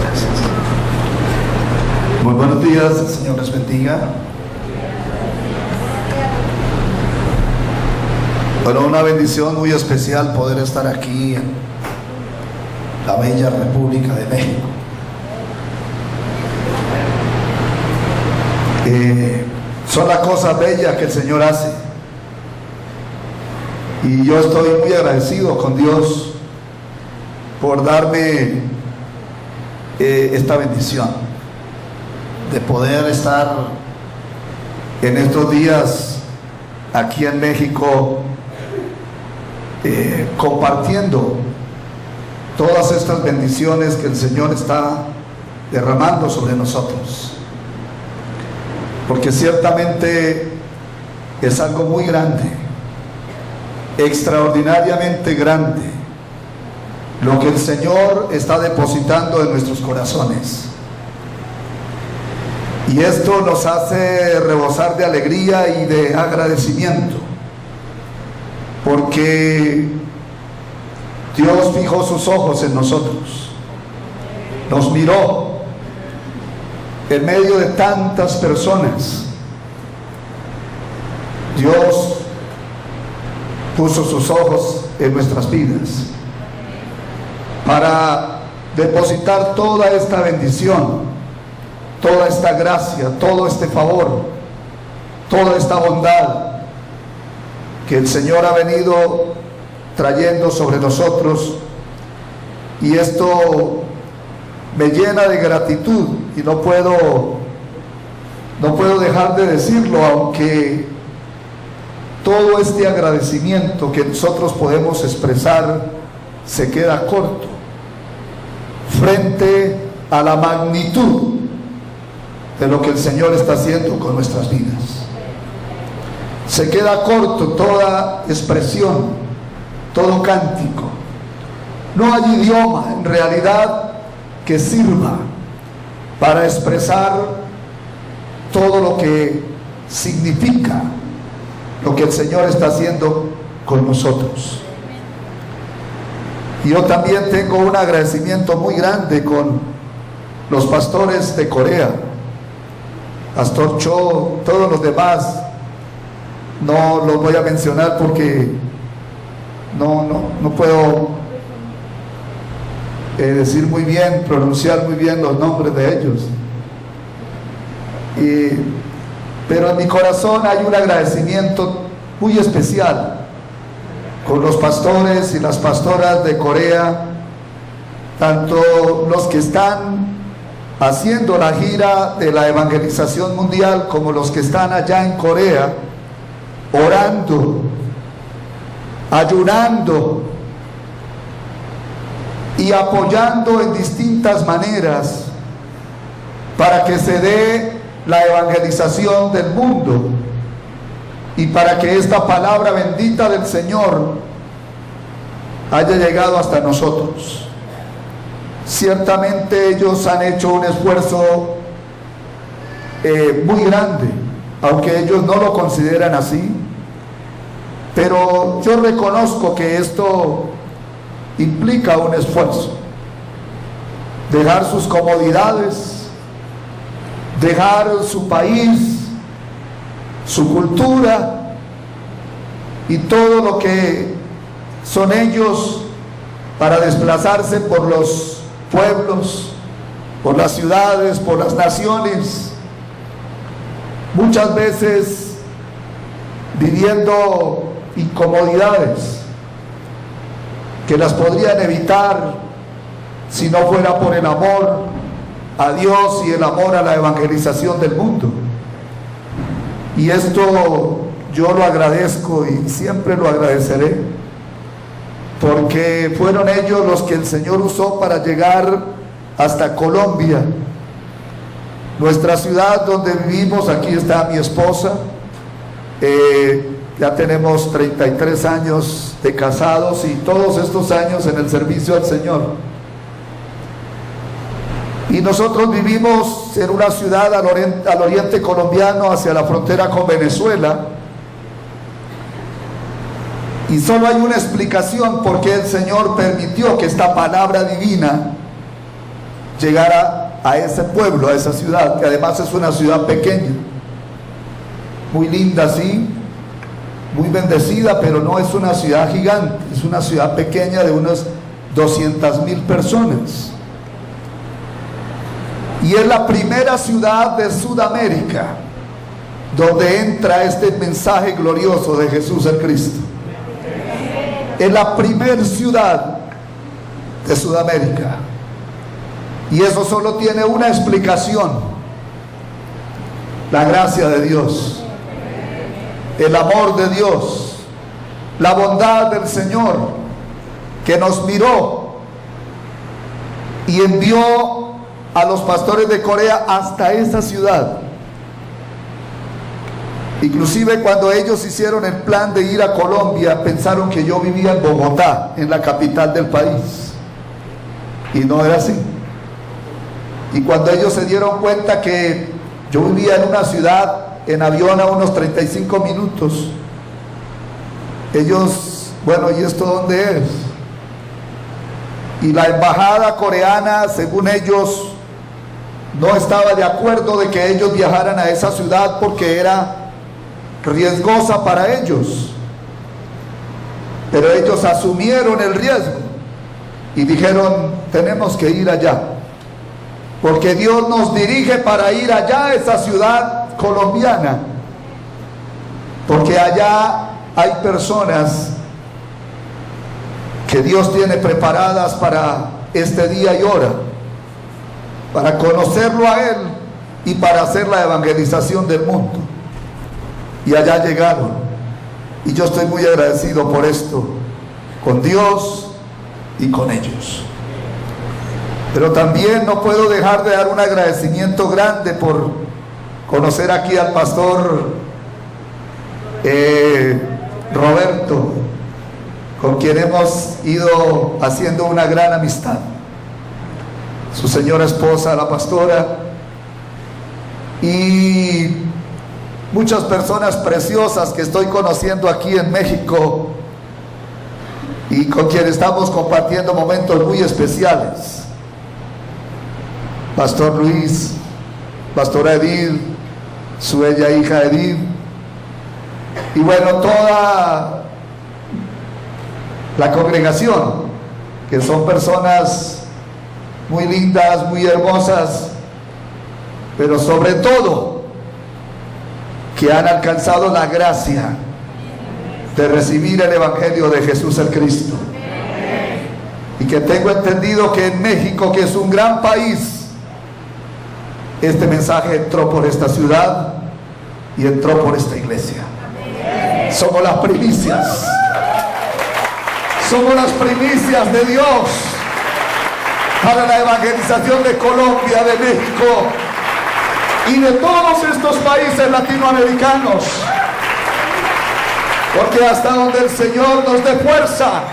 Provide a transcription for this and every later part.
Gracias. Muy buenos días, el Señor les bendiga. Bueno, una bendición muy especial poder estar aquí en la bella República de México. Son las cosas bellas que el Señor hace. Y yo estoy muy agradecido con Dios por darme esta bendición de poder estar en estos días aquí en México compartiendo todas estas bendiciones que el Señor está derramando sobre nosotros, porque ciertamente es algo muy grande, extraordinariamente grande, lo que el Señor está depositando en nuestros corazones. Y esto nos hace rebosar de alegría y de agradecimiento, porque Dios fijó sus ojos en nosotros, nos miró en medio de tantas personas. Dios puso sus ojos en nuestras vidas para depositar toda esta bendición, toda esta gracia, todo este favor, toda esta bondad que el Señor ha venido trayendo sobre nosotros. Y esto me llena de gratitud y no puedo dejar de decirlo, aunque todo este agradecimiento que nosotros podemos expresar se queda corto frente a la magnitud de lo que el Señor está haciendo con nuestras vidas. Se queda corto toda expresión, todo cántico. No hay idioma en realidad que sirva para expresar todo lo que significa lo que el Señor está haciendo con nosotros. Y yo también tengo un agradecimiento muy grande con los pastores de Corea, Pastor Cho, todos los demás. No los voy a mencionar porque no puedo decir muy bien, pronunciar muy bien los nombres de ellos. Pero en mi corazón hay un agradecimiento muy especial con los pastores y las pastoras de Corea, tanto los que están haciendo la gira de la evangelización mundial como los que están allá en Corea, orando, ayunando y apoyando en distintas maneras para que se dé la evangelización del mundo y para que esta palabra bendita del Señor haya llegado hasta nosotros. Ciertamente ellos han hecho un esfuerzo muy grande, aunque ellos no lo consideran así, pero yo reconozco que esto implica un esfuerzo. Dejar sus comodidades, dejar su país, su cultura y todo lo que son ellos para desplazarse por los pueblos, por las ciudades, por las naciones, muchas veces viviendo incomodidades que las podrían evitar si no fuera por el amor a Dios y el amor a la evangelización del mundo. Y esto yo lo agradezco y siempre lo agradeceré, porque fueron ellos los que el Señor usó para llegar hasta Colombia, nuestra ciudad donde vivimos. Aquí está mi esposa, ya tenemos 33 años de casados y todos estos años en el servicio al Señor. Y nosotros vivimos en una ciudad al oriente colombiano, hacia la frontera con Venezuela. Y solo hay una explicación por qué el Señor permitió que esta palabra divina llegar a ese pueblo, a esa ciudad, que además es una ciudad pequeña, muy linda, sí, muy bendecida, pero no es una ciudad gigante, es una ciudad pequeña de unas 200,000 personas. Y es la primera ciudad de Sudamérica donde entra este mensaje glorioso de Jesús el Cristo. Es la primera ciudad de Sudamérica. Y eso solo tiene una explicación: la gracia de Dios, el amor de Dios, la bondad del Señor, que nos miró y envió a los pastores de Corea hasta esa ciudad. Inclusive cuando ellos hicieron el plan de ir a Colombia, pensaron que yo vivía en Bogotá, en la capital del país, y no era así. Y cuando ellos se dieron cuenta que yo vivía en una ciudad en avión a unos 35 minutos, ellos, bueno, ¿y esto dónde es? Y la embajada coreana, según ellos, no estaba de acuerdo de que ellos viajaran a esa ciudad porque era riesgosa para ellos. Pero ellos asumieron el riesgo y dijeron: tenemos que ir allá, porque Dios nos dirige para ir allá a esa ciudad colombiana, porque allá hay personas que Dios tiene preparadas para este día y hora, para conocerlo a Él y para hacer la evangelización del mundo. Y allá llegaron, y yo estoy muy agradecido por esto, con Dios y con ellos. Pero también no puedo dejar de dar un agradecimiento grande por conocer aquí al pastor Roberto, con quien hemos ido haciendo una gran amistad. Su señora esposa, la pastora, y muchas personas preciosas que estoy conociendo aquí en México y con quien estamos compartiendo momentos muy especiales. Pastor Luis, Pastora Edith, su bella hija Edith, y bueno, toda la congregación, que son personas muy lindas, muy hermosas, pero sobre todo que han alcanzado la gracia de recibir el Evangelio de Jesús el Cristo. Y que tengo entendido que en México, que es un gran país, este mensaje entró por esta ciudad y entró por esta iglesia. Somos las primicias. Somos las primicias de Dios para la evangelización de Colombia, de México y de todos estos países latinoamericanos. Porque hasta donde el Señor nos dé fuerza,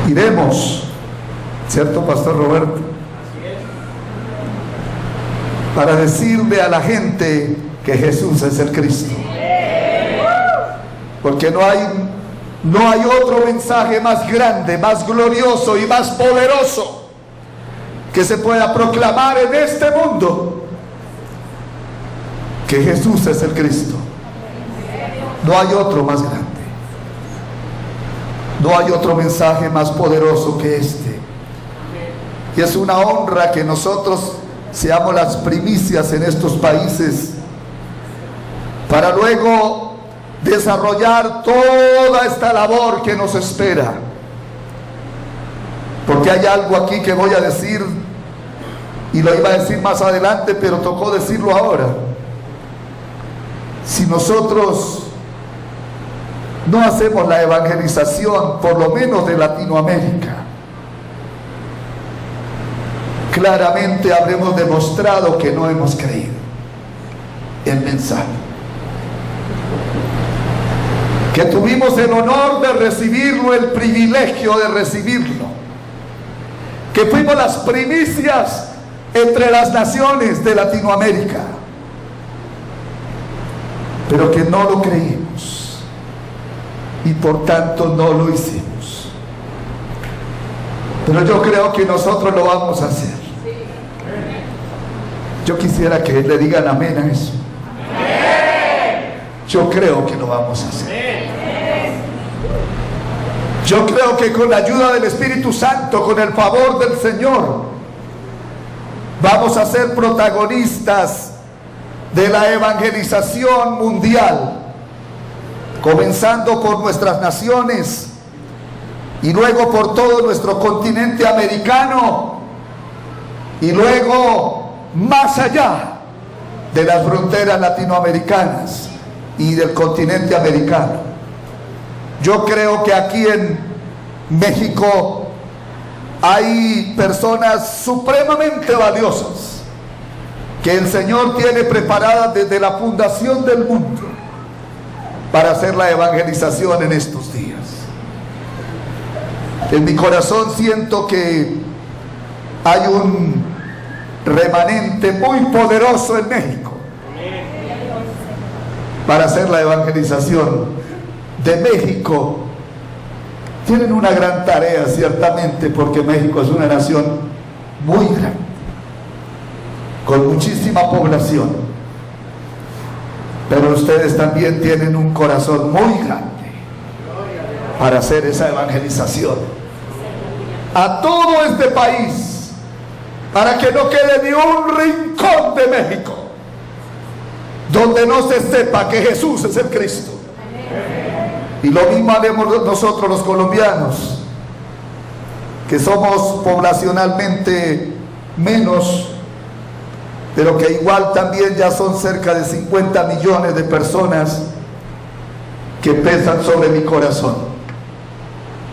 iremos, ¿cierto, Pastor Roberto? Para decirle a la gente que Jesús es el Cristo. Porque no hay otro mensaje más grande, más glorioso y más poderoso que se pueda proclamar en este mundo, que Jesús es el Cristo. No hay otro más grande. No hay otro mensaje más poderoso que este. Y es una honra que nosotros seamos las primicias en estos países, para luego desarrollar toda esta labor que nos espera. Porque hay algo aquí que voy a decir, y lo iba a decir más adelante, pero tocó decirlo ahora. Si nosotros no hacemos la evangelización, por lo menos de Latinoamérica, claramente habremos demostrado que no hemos creído el mensaje. Que tuvimos el honor de recibirlo, el privilegio de recibirlo. Que fuimos las primicias entre las naciones de Latinoamérica, pero que no lo creímos y por tanto no lo hicimos. Pero yo creo que nosotros lo vamos a hacer. Yo quisiera que le digan amén a eso. Yo creo que lo vamos a hacer. Yo creo que con la ayuda del Espíritu Santo, con el favor del Señor, vamos a ser protagonistas de la evangelización mundial, comenzando por nuestras naciones y luego por todo nuestro continente americano y luego más allá de las fronteras latinoamericanas y del continente americano. Yo creo que aquí en México hay personas supremamente valiosas que el Señor tiene preparadas desde la fundación del mundo para hacer la evangelización en estos días. En mi corazón siento que hay un remanente muy poderoso en México para hacer la evangelización de México. Tienen una gran tarea ciertamente, porque México es una nación muy grande, con muchísima población, pero ustedes también tienen un corazón muy grande para hacer esa evangelización a todo este país, para que no quede ni un rincón de México donde no se sepa que Jesús es el Cristo. Y lo mismo haremos nosotros los colombianos, que somos poblacionalmente menos, pero que igual también ya son cerca de 50 millones de personas que pesan sobre mi corazón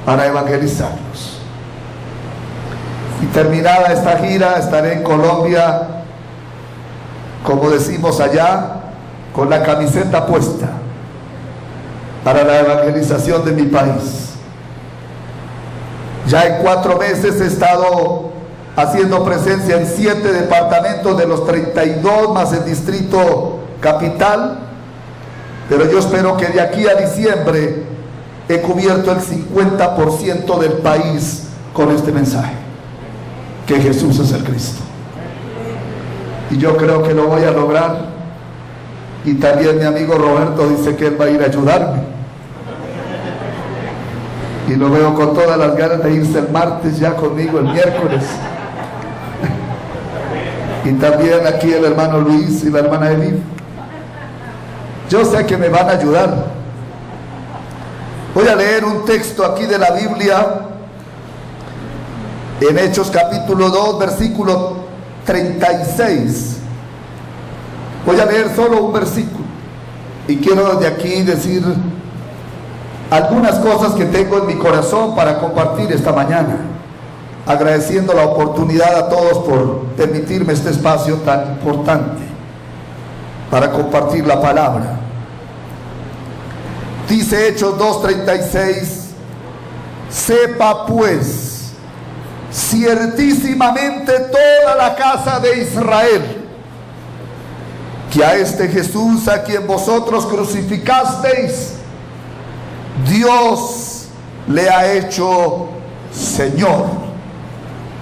para evangelizarlos. Y terminada esta gira, estaré en Colombia, como decimos allá, con la camiseta puesta para la evangelización de mi país. Ya en 4 meses he estado haciendo presencia en 7 departamentos de los 32 más el distrito capital, pero yo espero que de aquí a diciembre he cubierto el 50% del país con este mensaje, que Jesús es el Cristo. Y yo creo que lo voy a lograr. Y también mi amigo Roberto dice que él va a ir a ayudarme, y lo veo con todas las ganas de irse el martes ya conmigo, el miércoles. Y también aquí el hermano Luis y la hermana Edith. Yo sé que me van a ayudar. Voy a leer un texto aquí de la Biblia, en Hechos capítulo 2, versículo 36. Voy a leer solo un versículo y quiero desde aquí decir algunas cosas que tengo en mi corazón para compartir esta mañana, agradeciendo la oportunidad a todos por permitirme este espacio tan importante para compartir la palabra. Dice Hechos 2:36: sepa pues ciertísimamente toda la casa de Israel que a este Jesús a quien vosotros crucificasteis, Dios le ha hecho Señor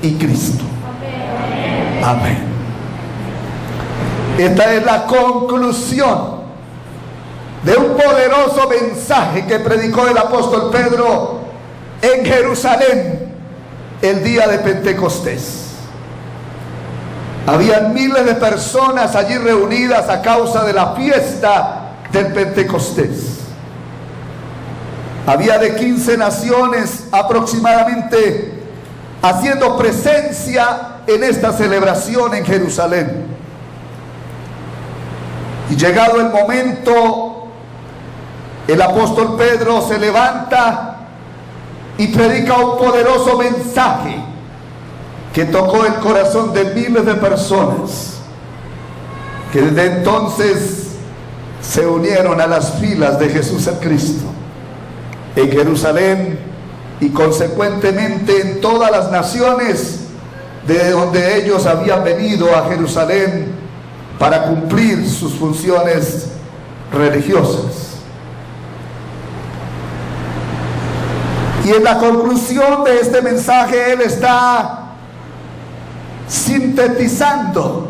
y Cristo. Amén. Esta es la conclusión de un poderoso mensaje que predicó el apóstol Pedro en Jerusalén el día de Pentecostés. Habían miles de personas allí reunidas a causa de la fiesta del Pentecostés. Había de 15 naciones aproximadamente haciendo presencia en esta celebración en Jerusalén. Y llegado el momento, el apóstol Pedro se levanta y predica un poderoso mensaje que tocó el corazón de miles de personas, que desde entonces se unieron a las filas de Jesús el Cristo en Jerusalén y consecuentemente en todas las naciones de donde ellos habían venido a Jerusalén para cumplir sus funciones religiosas. Y en la conclusión de este mensaje él está sintetizando,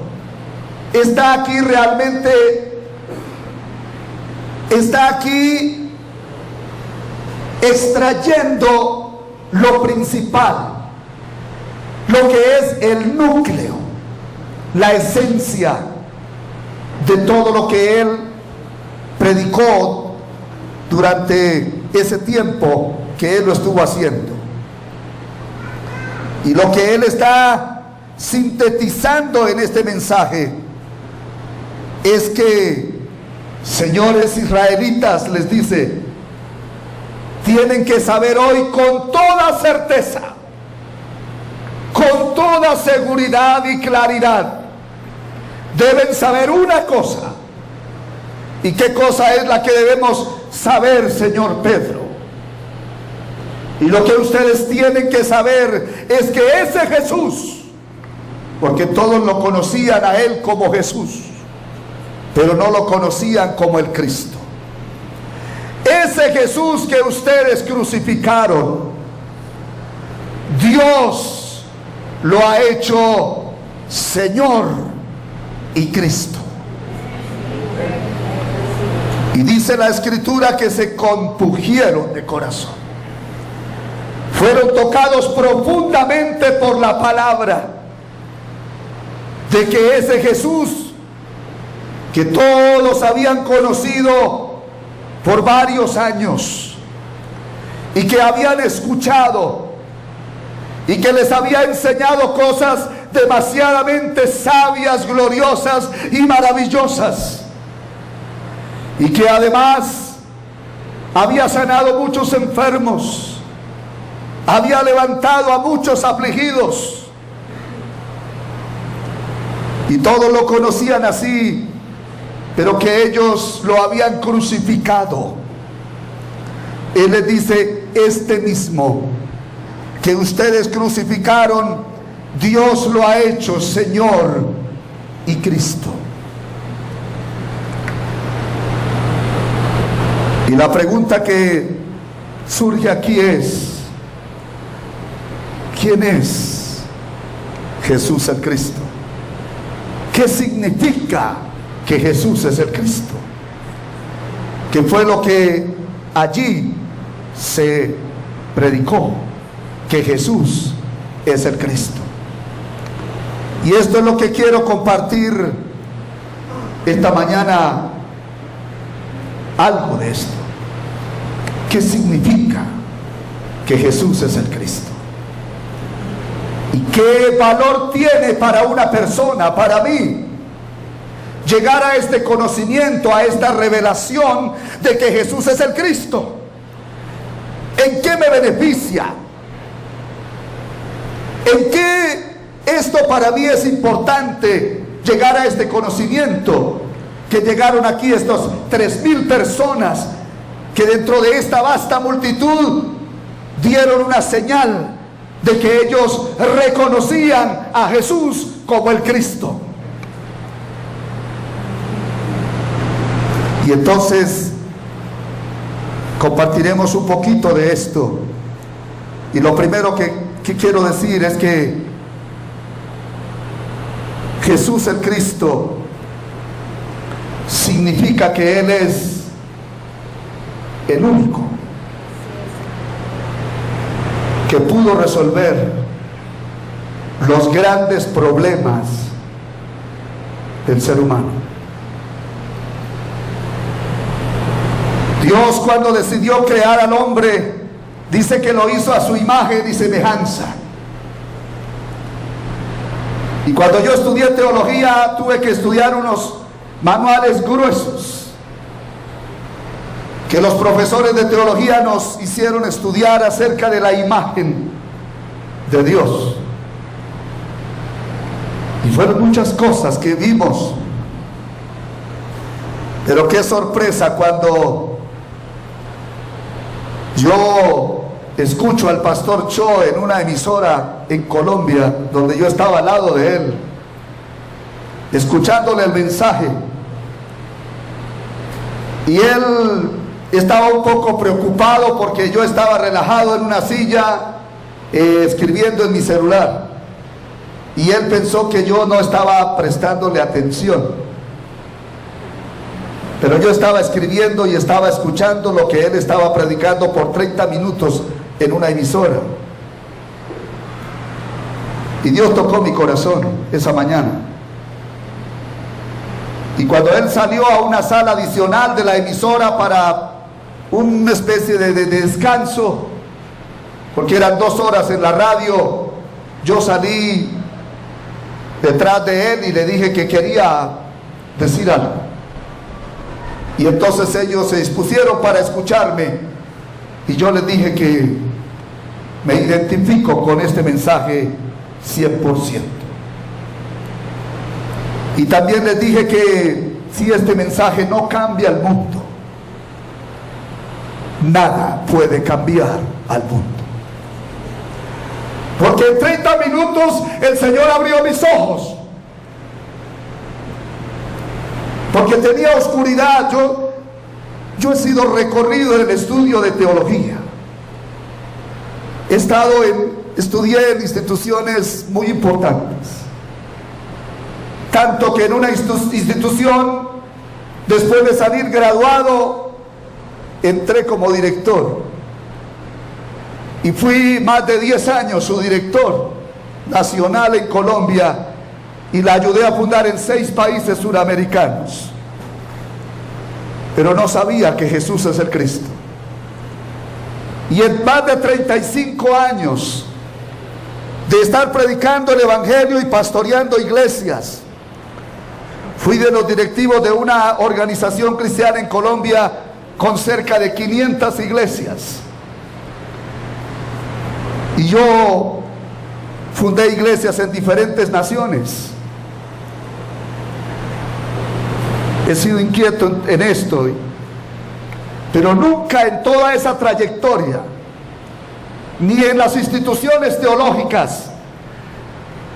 está aquí realmente, está aquí extrayendo lo principal, lo que es el núcleo, la esencia de todo lo que él predicó durante ese tiempo que él lo estuvo haciendo. Y lo que él está sintetizando en este mensaje es que, señores israelitas, les dice, tienen que saber hoy con toda certeza, con toda seguridad y claridad, deben saber una cosa. ¿Y qué cosa es la que debemos saber, señor Pedro? Y lo que ustedes tienen que saber es que ese Jesús, porque todos lo conocían a él como Jesús, pero no lo conocían como el Cristo. Ese Jesús que ustedes crucificaron, Dios lo ha hecho Señor y Cristo. Y dice la Escritura que se compungieron de corazón, fueron tocados profundamente por la palabra de que ese Jesús que todos habían conocido por varios años y que habían escuchado y que les había enseñado cosas demasiadamente sabias, gloriosas y maravillosas, y que además había sanado muchos enfermos, había levantado a muchos afligidos, y todos lo conocían así, pero que ellos lo habían crucificado. Él les dice, este mismo que ustedes crucificaron, Dios lo ha hecho Señor y Cristo. Y la pregunta que surge aquí es, ¿quién es Jesús el Cristo? ¿Qué significa que Jesús es el Cristo? ¿Qué fue lo que allí se predicó? Que Jesús es el Cristo. Y esto es lo que quiero compartir esta mañana, algo de esto. ¿Qué significa que Jesús es el Cristo? ¿Y qué valor tiene para una persona, para mí, llegar a este conocimiento, a esta revelación de que Jesús es el Cristo? ¿En qué me beneficia? ¿En qué esto para mí es importante, llegar a este conocimiento? Que llegaron aquí estos 3,000 personas que dentro de esta vasta multitud dieron una señal de que ellos reconocían a Jesús como el Cristo. Y entonces compartiremos un poquito de esto. Y lo primero que quiero decir es que Jesús el Cristo significa que Él es el único que pudo resolver los grandes problemas del ser humano. Dios, cuando decidió crear al hombre, dice que lo hizo a su imagen y semejanza. Y cuando yo estudié teología, tuve que estudiar unos manuales gruesos que los profesores de teología nos hicieron estudiar acerca de la imagen de Dios. Y fueron muchas cosas que vimos, pero qué sorpresa cuando yo escucho al pastor Cho en una emisora en Colombia, donde yo estaba al lado de él, escuchándole el mensaje, y él estaba un poco preocupado porque yo estaba relajado en una silla escribiendo en mi celular, y él pensó que yo no estaba prestándole atención, pero yo estaba escribiendo y estaba escuchando lo que él estaba predicando por 30 minutos en una emisora. Y Dios tocó mi corazón esa mañana. Y cuando él salió a una sala adicional de la emisora para una especie de descanso, porque eran 2 horas en la radio, yo salí detrás de él y le dije que quería decir algo. Y entonces ellos se dispusieron para escucharme, y yo les dije que me identifico con este mensaje 100%. Y también les dije que si este mensaje no cambia el mundo, nada puede cambiar al mundo. Porque en 30 minutos el Señor abrió mis ojos. Porque tenía oscuridad. Yo he sido recorrido en el estudio de teología. Estudié en instituciones muy importantes. Tanto que en una institución, después de salir graduado, entré como director. Y fui más de 10 años su director nacional en Colombia, y la ayudé a fundar en 6 países suramericanos. Pero no sabía que Jesús es el Cristo. Y en más de 35 años de estar predicando el Evangelio y pastoreando iglesias, fui de los directivos de una organización cristiana en Colombia con cerca de 500 iglesias. Y yo fundé iglesias en diferentes naciones. He sido inquieto en esto, pero nunca en toda esa trayectoria, ni en las instituciones teológicas,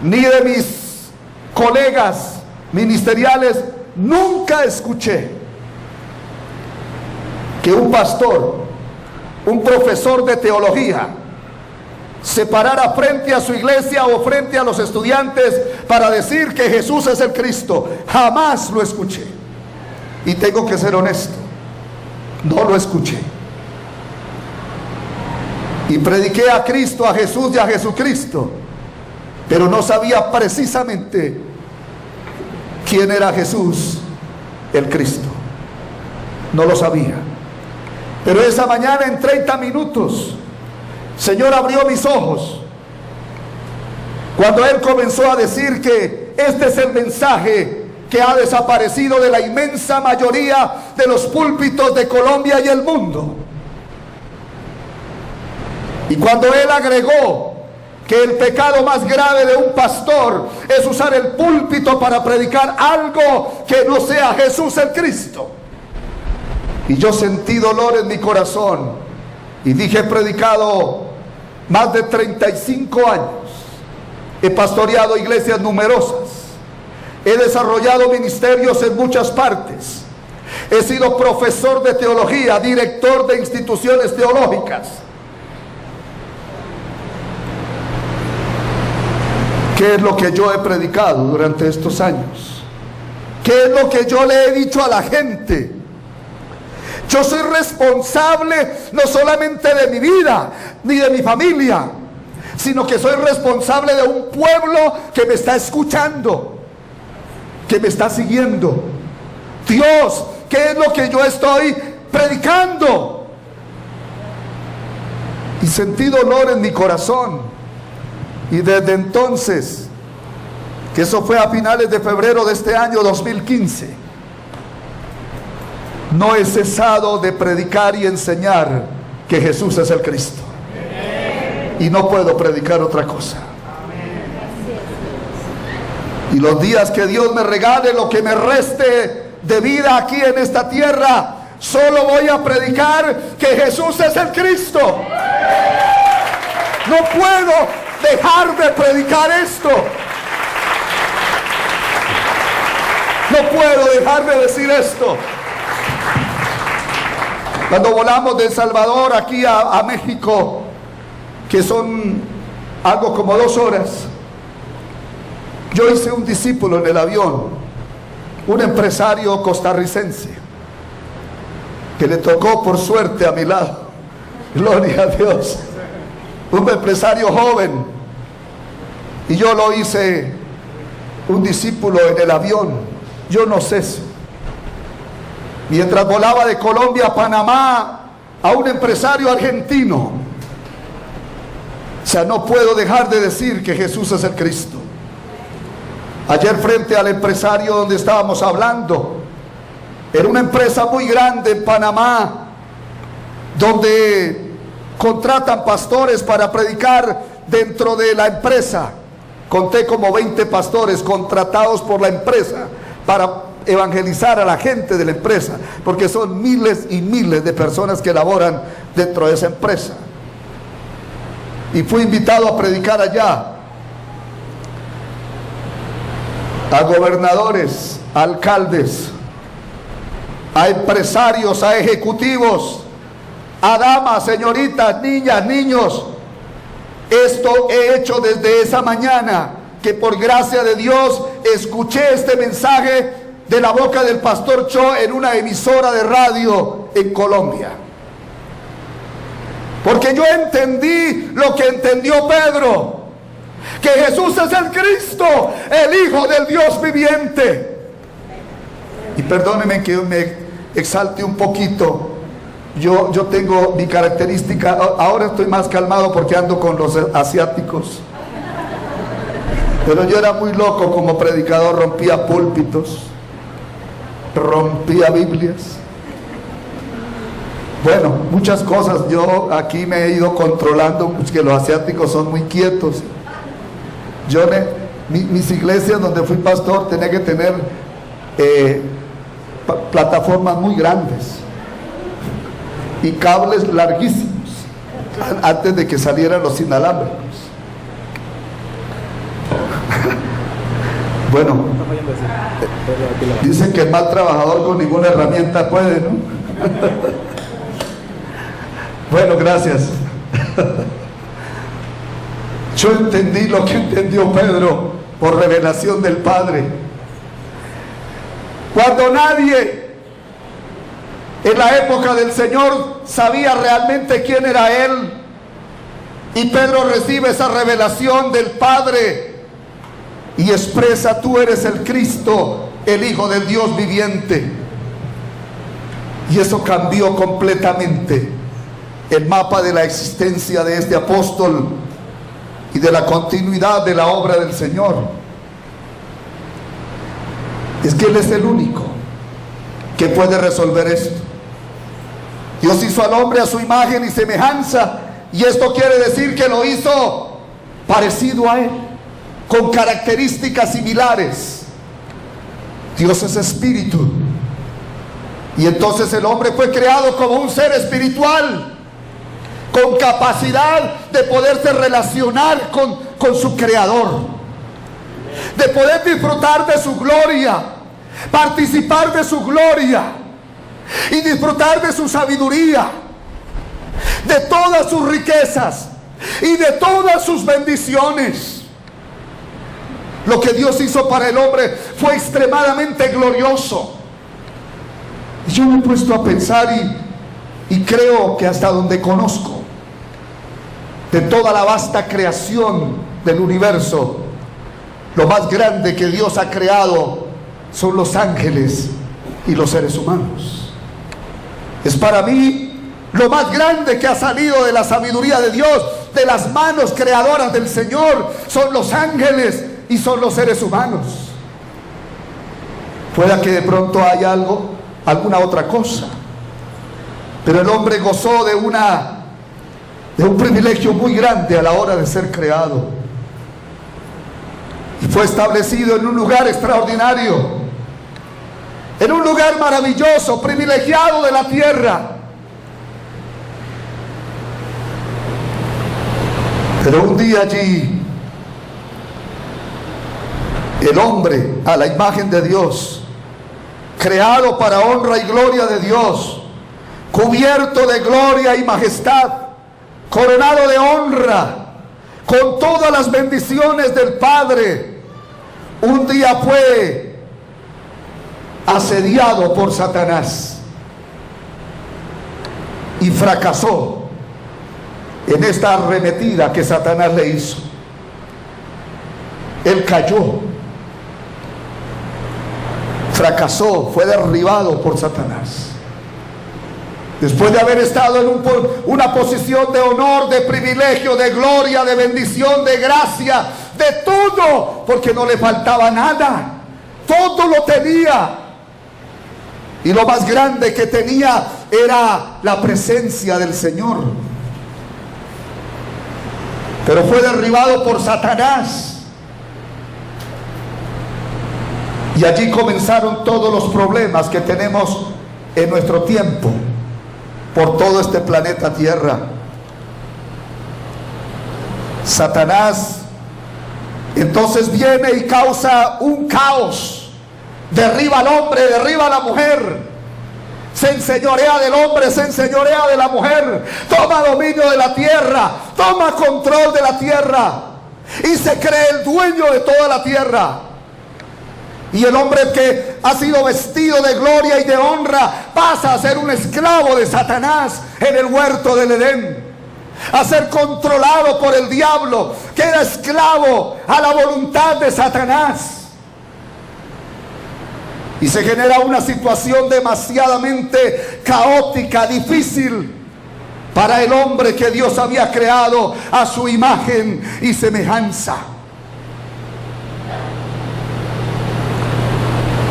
ni de mis colegas ministeriales, nunca escuché que un pastor, un profesor de teología, se parara frente a su iglesia o frente a los estudiantes para decir que Jesús es el Cristo. Jamás lo escuché. Y tengo que ser honesto, no lo escuché. Y prediqué a Cristo, a Jesús y a Jesucristo, pero no sabía precisamente quién era Jesús el Cristo. No lo sabía. Pero esa mañana, en 30 minutos, Señor abrió mis ojos cuando Él comenzó a decir que este es el mensaje que ha desaparecido de la inmensa mayoría de los púlpitos de Colombia y el mundo. Y cuando Él agregó que el pecado más grave de un pastor es usar el púlpito para predicar algo que no sea Jesús el Cristo, y yo sentí dolor en mi corazón y dije: he predicado más de 35 años, he pastoreado iglesias numerosas, he desarrollado ministerios en muchas partes, he sido profesor de teología, director de instituciones teológicas. ¿Qué es lo que yo he predicado durante estos años? ¿Qué es lo que yo le he dicho a la gente? Yo soy responsable no solamente de mi vida ni de mi familia, sino que soy responsable de un pueblo que me está escuchando, que me está siguiendo. Dios, ¿qué es lo que yo estoy predicando? Y sentí dolor en mi corazón. Y desde entonces, que eso fue a finales de febrero de este año 2015, no he cesado de predicar y enseñar que Jesús es el Cristo. Y no puedo predicar otra cosa. Y los días que Dios me regale, lo que me reste de vida aquí en esta tierra, solo voy a predicar que Jesús es el Cristo. No puedo dejar de predicar esto. No puedo dejar de decir esto. Cuando volamos de El Salvador aquí a México, que son algo como 2 horas, yo hice un discípulo en el avión, un empresario costarricense, que le tocó por suerte a mi lado. Gloria a Dios. Un empresario joven. Y yo lo hice un discípulo en el avión. Yo no sé si, mientras volaba de Colombia a Panamá, a un empresario argentino. O sea, no puedo dejar de decir que Jesús es el Cristo. Ayer, frente al empresario donde estábamos hablando, era una empresa muy grande en Panamá, donde contratan pastores para predicar dentro de la empresa. Conté como 20 pastores contratados por la empresa para evangelizar a la gente de la empresa, porque son miles y miles de personas que laboran dentro de esa empresa. Y fui invitado a predicar allá a gobernadores, a alcaldes, a empresarios, a ejecutivos, a damas, señoritas, niñas, niños. Esto he hecho desde esa mañana, que por gracia de Dios escuché este mensaje de la boca del pastor Cho en una emisora de radio en Colombia. Porque yo entendí lo que entendió Pedro, que Jesús es el Cristo, el Hijo del Dios viviente. Y perdónenme que me exalte un poquito. Yo tengo mi característica. Ahora estoy más calmado porque ando con los asiáticos, pero yo era muy loco como predicador. Rompía púlpitos, rompía Biblias. Bueno, muchas cosas. Yo aquí me he ido controlando, porque los asiáticos son muy quietos. Mis iglesias donde fui pastor tenía que tener plataformas muy grandes y cables larguísimos antes de que salieran los inalámbricos. Bueno, dicen que el mal trabajador con ninguna herramienta puede, ¿no? Bueno, gracias. Yo entendí lo que entendió Pedro por revelación del Padre. Cuando nadie en la época del Señor sabía realmente quién era Él, y Pedro recibe esa revelación del Padre y expresa: tú eres el Cristo, el Hijo del Dios viviente. Y eso cambió completamente el mapa de la existencia de este apóstol y de la continuidad de la obra del Señor. Es que Él es el único que puede resolver esto. Dios hizo al hombre a su imagen y semejanza, y esto quiere decir que lo hizo parecido a Él, con características similares. Dios es espíritu, y entonces el hombre fue creado como un ser espiritual, con capacidad de poderse relacionar con su creador, de poder disfrutar de su gloria, participar de su gloria y disfrutar de su sabiduría, de todas sus riquezas y de todas sus bendiciones. Lo que Dios hizo para el hombre fue extremadamente glorioso. Y yo me he puesto a pensar y creo que hasta donde conozco, de toda la vasta creación del universo, lo más grande que Dios ha creado son los ángeles y los seres humanos. Es para mí lo más grande que ha salido de la sabiduría de Dios, de las manos creadoras del Señor, son los ángeles y son los seres humanos. Pueda que de pronto haya alguna otra cosa, pero el hombre gozó de un privilegio muy grande a la hora de ser creado, y fue establecido en un lugar extraordinario, en un lugar maravilloso, privilegiado de la tierra. Pero un día allí, el hombre a la imagen de Dios, creado para honra y gloria de Dios, cubierto de gloria y majestad, coronado de honra, con todas las bendiciones del Padre, un día fue asediado por Satanás y fracasó en esta arremetida que Satanás le hizo. Él cayó, fracasó, fue derribado por Satanás. Después de haber estado en una posición de honor, de privilegio, de gloria, de bendición, de gracia, de todo, porque no le faltaba nada, todo lo tenía. Y lo más grande que tenía era la presencia del Señor. Pero fue derribado por Satanás. Y allí comenzaron todos los problemas que tenemos en nuestro tiempo, por todo este planeta Tierra. Satanás entonces viene y causa un caos, derriba al hombre, derriba a la mujer, se enseñorea del hombre, se enseñorea de la mujer, toma dominio de la tierra, toma control de la tierra y se cree el dueño de toda la tierra. Y el hombre que ha sido vestido de gloria y de honra pasa a ser un esclavo de Satanás en el huerto del Edén, a ser controlado por el diablo, queda esclavo a la voluntad de Satanás. Y se genera una situación demasiadamente caótica, difícil para el hombre que Dios había creado a su imagen y semejanza.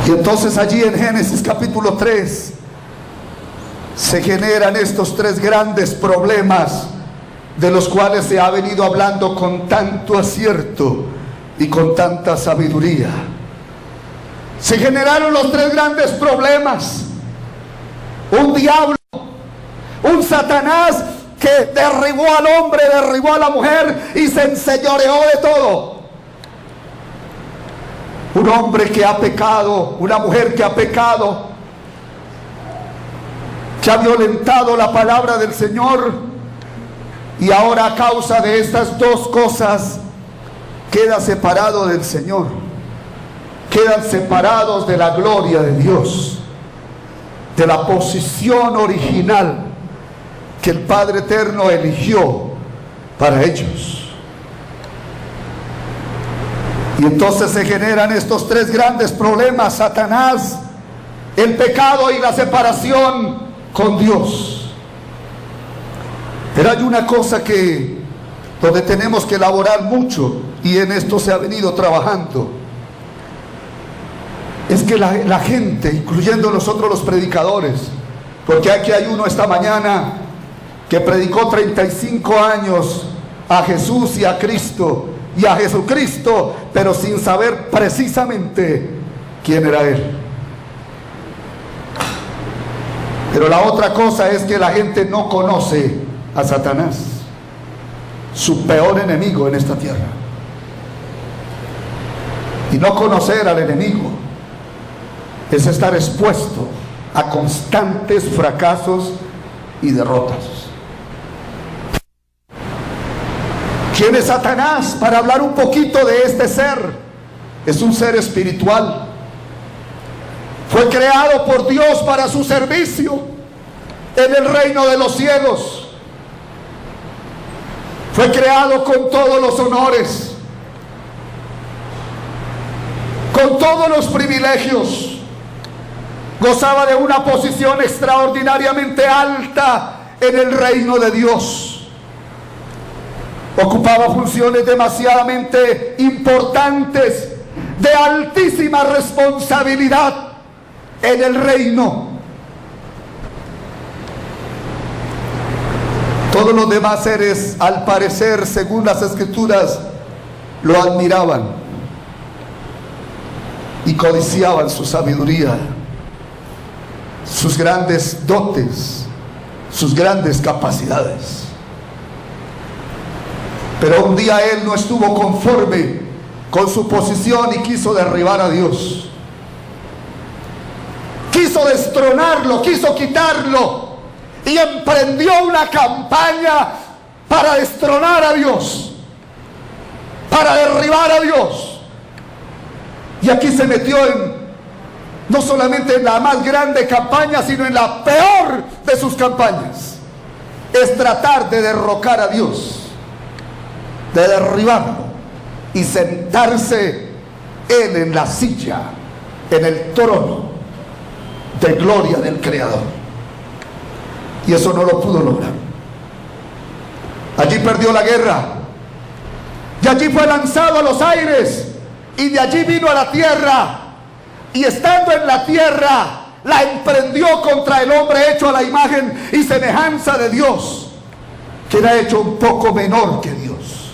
Y entonces allí en Génesis capítulo 3 se generan estos tres grandes problemas de los cuales se ha venido hablando con tanto acierto y con tanta sabiduría. Se generaron los tres grandes problemas: un diablo, un Satanás que derribó al hombre, derribó a la mujer y se enseñoreó de todo. Un hombre que ha pecado, una mujer que ha pecado, que ha violentado la palabra del Señor, y ahora a causa de estas dos cosas queda separado del Señor, quedan separados de la gloria de Dios, de la posición original que el Padre Eterno eligió para ellos. Y entonces se generan estos tres grandes problemas: Satanás, el pecado y la separación con Dios. Pero hay una cosa donde tenemos que elaborar mucho, y en esto se ha venido trabajando. Es que la gente, incluyendo nosotros los predicadores, porque aquí hay uno esta mañana que predicó 35 años a Jesús y a Cristo y a Jesucristo, pero sin saber precisamente quién era Él. Pero la otra cosa es que la gente no conoce a Satanás, su peor enemigo en esta tierra. Y no conocer al enemigo es estar expuesto a constantes fracasos y derrotas. ¿Quién es Satanás? Para hablar un poquito de este ser, es un ser espiritual. Fue creado por Dios para su servicio en el reino de los cielos. Fue creado con todos los honores, con todos los privilegios. Gozaba de una posición extraordinariamente alta en el reino de Dios. Ocupaba funciones demasiadamente importantes, de altísima responsabilidad en el reino. Todos los demás seres, al parecer, según las Escrituras, lo admiraban y codiciaban su sabiduría, sus grandes dotes, sus grandes capacidades. Pero un día él no estuvo conforme con su posición y quiso derribar a Dios. Quiso destronarlo, quiso quitarlo. y emprendió una campaña para destronar a Dios, para derribar a Dios. Y aquí se metió no solamente en la más grande campaña, sino en la peor de sus campañas. Es tratar de derrocar a Dios, de derribarlo y sentarse él en la silla, en el trono de gloria del Creador. Y eso no lo pudo lograr. Allí perdió la guerra, y allí fue lanzado a los aires, y de allí vino a la tierra, y estando en la tierra la emprendió contra el hombre hecho a la imagen y semejanza de Dios, que era hecho un poco menor que Dios.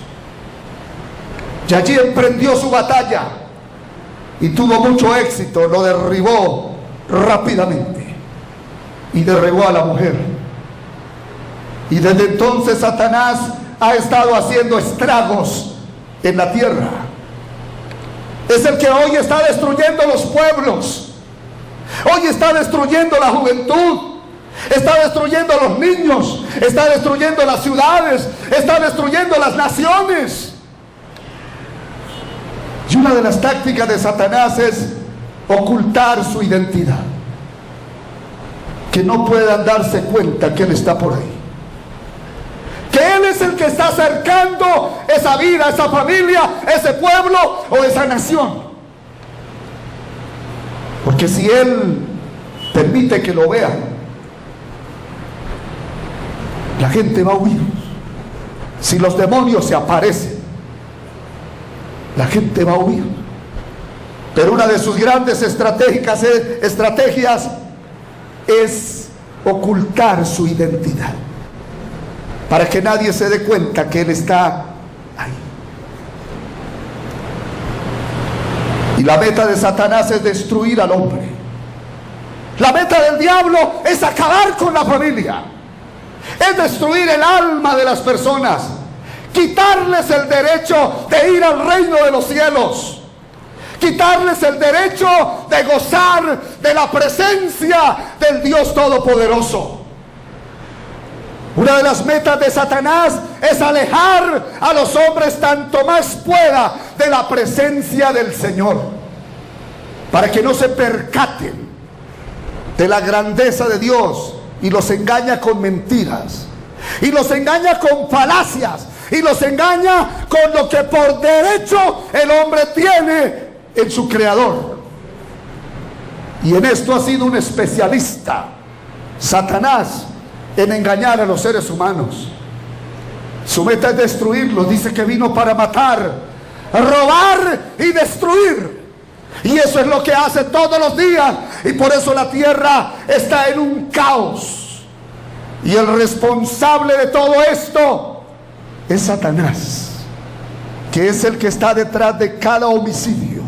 Y allí emprendió su batalla y tuvo mucho éxito. Lo derribó rápidamente y derribó a la mujer. Y desde entonces Satanás ha estado haciendo estragos en la tierra. Es el que hoy está destruyendo los pueblos, hoy está destruyendo la juventud, está destruyendo a los niños, está destruyendo las ciudades, está destruyendo las naciones. Y una de las tácticas de Satanás es ocultar su identidad, que no puedan darse cuenta que él está por ahí, que él es el que está acercando esa vida, esa familia, ese pueblo o esa nación. Porque si él permite que lo vean, la gente va a huir. Si los demonios se aparecen, la gente va a huir. Pero una de sus grandes estrategias es ocultar su identidad, para que nadie se dé cuenta que él está ahí. Y la meta de Satanás es destruir al hombre. La meta del diablo es acabar con la familia, es destruir el alma de las personas, quitarles el derecho de ir al reino de los cielos, quitarles el derecho de gozar de la presencia del Dios Todopoderoso. Una de las metas de Satanás es alejar a los hombres tanto más pueda de la presencia del Señor, para que no se percaten de la grandeza de Dios, y los engaña con mentiras, y los engaña con falacias, y los engaña con lo que por derecho el hombre tiene en su Creador. Y en esto ha sido un especialista Satanás, en engañar a los seres humanos. Su meta es destruirlos. Dice que vino para matar, robar y destruir. Y eso es lo que hace todos los días. Y por eso la tierra está en un caos. Y el responsable de todo esto es Satanás, que es el que está detrás de cada homicidio,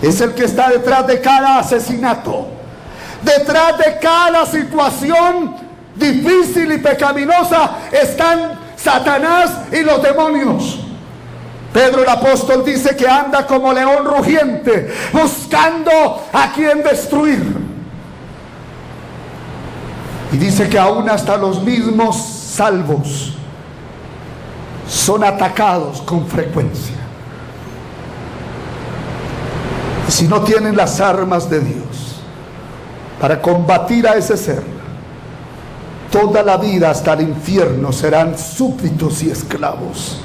es el que está detrás de cada asesinato, detrás de cada situación difícil y pecaminosa. Están Satanás y los demonios. Pedro el apóstol dice que anda como león rugiente, buscando a quien destruir. Y dice que aún hasta los mismos salvos son atacados con frecuencia. Y si no tienen las armas de Dios para combatir a ese ser, toda la vida hasta el infierno serán súbditos y esclavos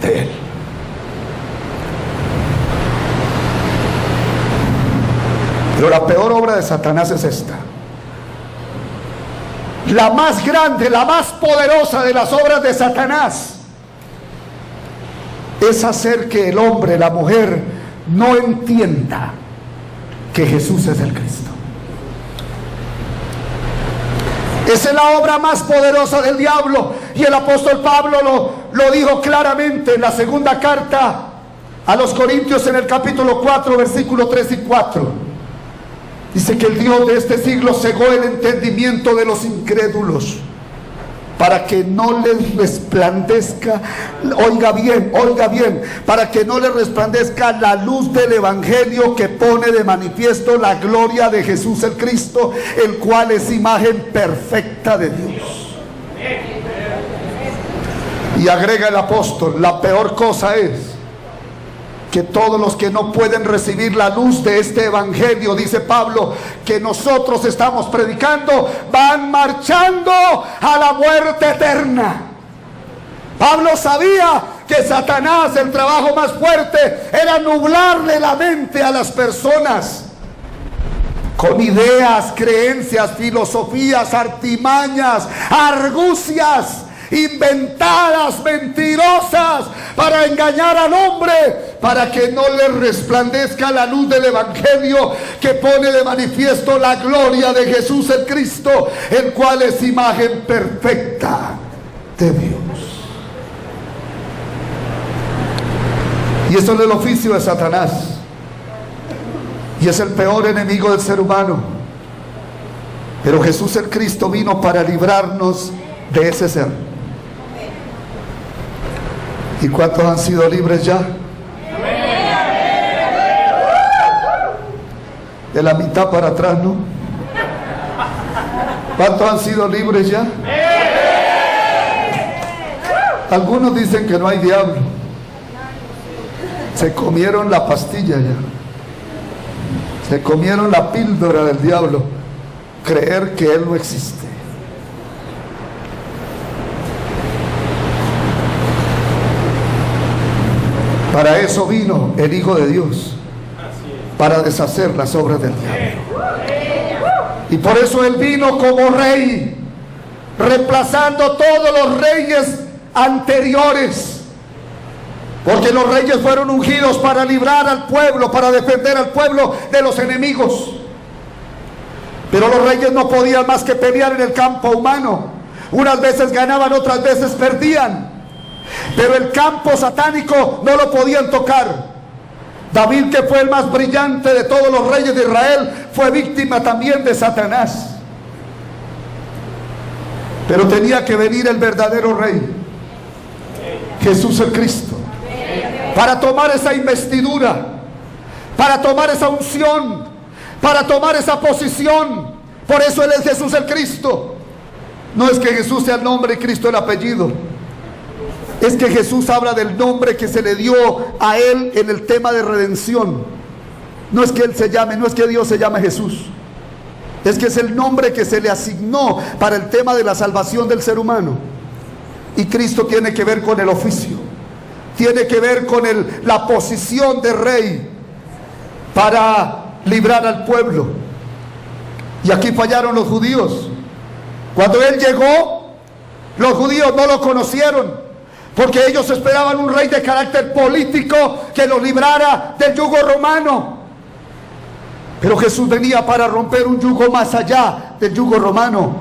de él. Pero la peor obra de Satanás es esta. La más grande, la más poderosa de las obras de Satanás es hacer que el hombre, la mujer, no entienda que Jesús es el Cristo. Esa es la obra más poderosa del diablo. Y el apóstol Pablo lo dijo claramente en la segunda carta a los Corintios, en el capítulo 4, versículos 3 y 4. Dice que el Dios de este siglo cegó el entendimiento de los incrédulos, para que no les resplandezca, oiga bien, para que no les resplandezca la luz del evangelio que pone de manifiesto la gloria de Jesús el Cristo, el cual es imagen perfecta de Dios. Y agrega el apóstol, la peor cosa es que todos los que no pueden recibir la luz de este evangelio, dice Pablo, que nosotros estamos predicando, van marchando a la muerte eterna. Pablo sabía que Satanás, el trabajo más fuerte era nublarle la mente a las personas con ideas, creencias, filosofías, artimañas, argucias inventadas, mentirosas, para engañar al hombre, para que no le resplandezca la luz del evangelio que pone de manifiesto la gloria de Jesús el Cristo, el cual es imagen perfecta de Dios. Y eso es el oficio de Satanás, y es el peor enemigo del ser humano. Pero Jesús el Cristo vino para librarnos de ese ser. ¿Y cuántos han sido libres ya? De la mitad para atrás, ¿no? ¿Cuántos han sido libres ya? Algunos dicen que no hay diablo. Se comieron la pastilla ya. Se comieron la píldora del diablo. Creer que él no existe. Para eso vino el Hijo de Dios, para deshacer las obras del diablo. Y por eso Él vino como rey, reemplazando todos los reyes anteriores. Porque los reyes fueron ungidos para librar al pueblo, para defender al pueblo de los enemigos. Pero los reyes no podían más que pelear en el campo humano. Unas veces ganaban, otras veces perdían. Pero el campo satánico no lo podían tocar. David, que fue el más brillante de todos los reyes de Israel, fue víctima también de Satanás. Pero tenía que venir el verdadero rey, Jesús el Cristo, para tomar esa investidura, para tomar esa unción, para tomar esa posición. Por eso Él es Jesús el Cristo. No es que Jesús sea el nombre y Cristo el apellido. Es que Jesús habla del nombre que se le dio a Él en el tema de redención. No es que Él se llame, no es que Dios se llame Jesús. Es que es el nombre que se le asignó para el tema de la salvación del ser humano. Y Cristo tiene que ver con el oficio. Tiene que ver con la posición de rey para librar al pueblo. Y aquí fallaron los judíos. Cuando Él llegó, los judíos no lo conocieron, porque ellos esperaban un rey de carácter político que los librara del yugo romano. Pero Jesús venía para romper un yugo más allá del yugo romano.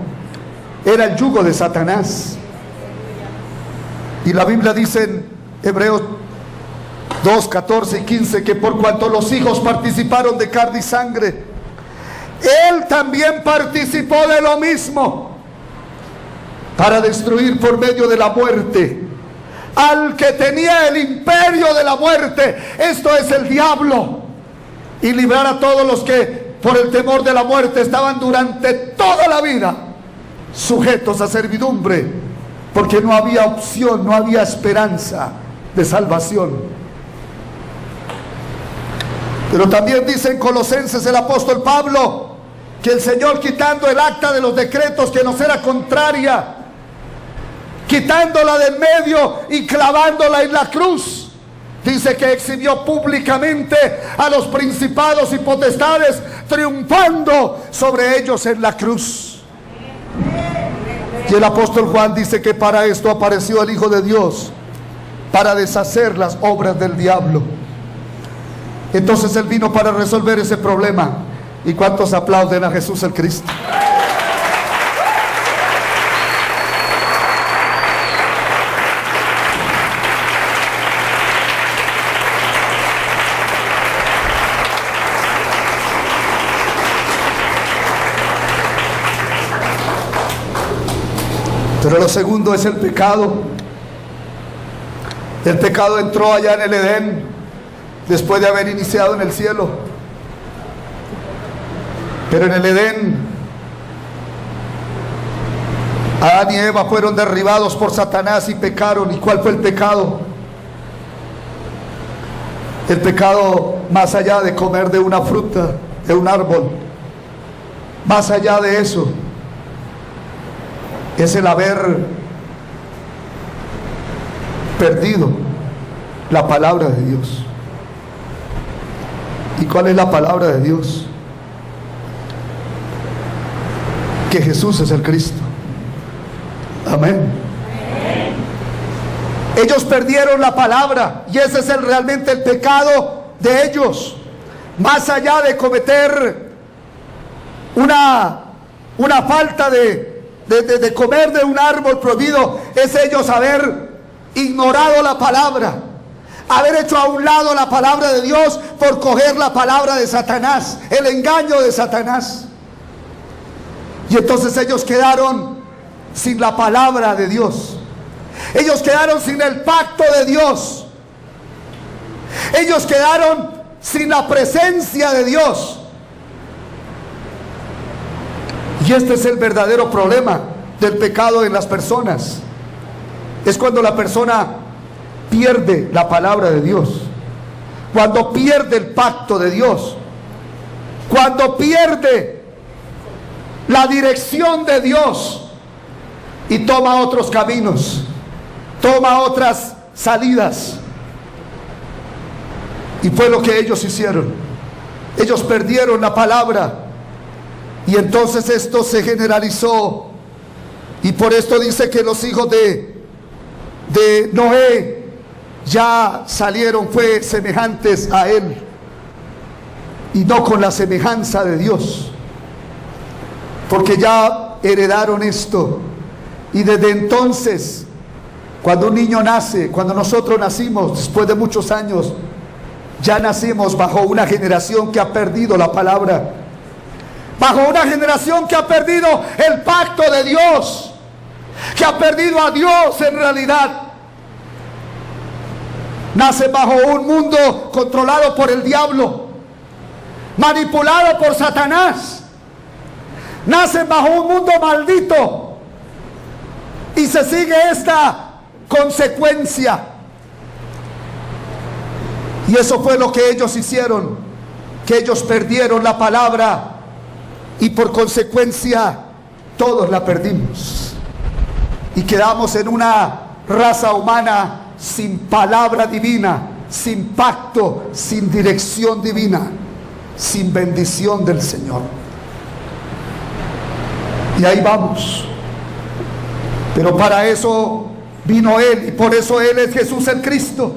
Era el yugo de Satanás. Y la Biblia dice en Hebreos 2, 14 y 15 que por cuanto los hijos participaron de carne y sangre, Él también participó de lo mismo, para destruir por medio de la muerte al que tenía el imperio de la muerte, esto es el diablo, y librar a todos los que por el temor de la muerte estaban durante toda la vida sujetos a servidumbre, porque no había opción, no había esperanza de salvación. Pero también dice en Colosenses el apóstol Pablo que el Señor, quitando el acta de los decretos que nos era contraria, quitándola del medio y clavándola en la cruz, dice que exhibió públicamente a los principados y potestades, triunfando sobre ellos en la cruz. Y el apóstol Juan dice que para esto apareció el Hijo de Dios, para deshacer las obras del diablo. Entonces Él vino para resolver ese problema. ¿Y cuántos aplauden a Jesús el Cristo? Pero lo segundo es el pecado. El pecado entró allá en el Edén después de haber iniciado en el cielo. Pero en el Edén, Adán y Eva fueron derribados por Satanás y pecaron. ¿Y cuál fue el pecado? El pecado, más allá de comer de una fruta, de un árbol, más allá de eso, es el haber perdido la palabra de Dios. ¿Y cuál es la palabra de Dios? Que Jesús es el Cristo. Amén. Ellos perdieron la palabra y ese es realmente el pecado de ellos. Más allá de cometer una falta de comer de un árbol prohibido, es ellos haber ignorado la palabra, haber hecho a un lado la palabra de Dios por coger la palabra de Satanás, el engaño de Satanás. Y entonces ellos quedaron sin la palabra de Dios. Ellos quedaron sin el pacto de Dios. Ellos quedaron sin la presencia de Dios. Y este es el verdadero problema del pecado en las personas. Es cuando la persona pierde la palabra de Dios, cuando pierde el pacto de Dios, cuando pierde la dirección de Dios y toma otros caminos, toma otras salidas. Y fue lo que ellos hicieron. Ellos perdieron la palabra y entonces esto se generalizó. Y por esto dice que los hijos de Noé ya salieron, fue semejantes a él y no con la semejanza de Dios, porque ya heredaron esto. Y desde entonces, cuando un niño nace, cuando nosotros nacimos después de muchos años, ya nacimos bajo una generación que ha perdido la palabra, bajo una generación que ha perdido el pacto de Dios, que ha perdido a Dios en realidad. Nace bajo un mundo controlado por el diablo, manipulado por Satanás. Nacen bajo un mundo maldito y se sigue esta consecuencia. Y eso fue lo que ellos hicieron, que ellos perdieron la palabra y por consecuencia todos la perdimos y quedamos en una raza humana sin palabra divina, sin pacto, sin dirección divina, sin bendición del Señor. Y ahí vamos. Pero para eso vino Él, y por eso Él es Jesús el Cristo,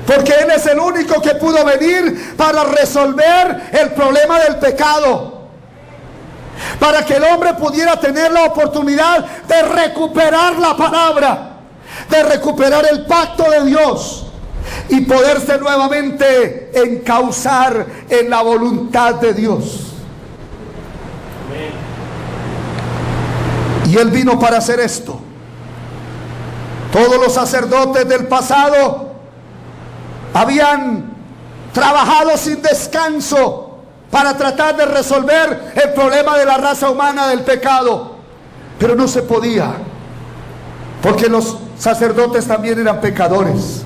porque Él es el único que pudo venir para resolver el problema del pecado, para que el hombre pudiera tener la oportunidad de recuperar la palabra, de recuperar el pacto de Dios y poderse nuevamente encauzar en la voluntad de Dios. Y Él vino para hacer esto. Todos los sacerdotes del pasado habían trabajado sin descanso para tratar de resolver el problema de la raza humana del pecado, pero no se podía, porque los sacerdotes también eran pecadores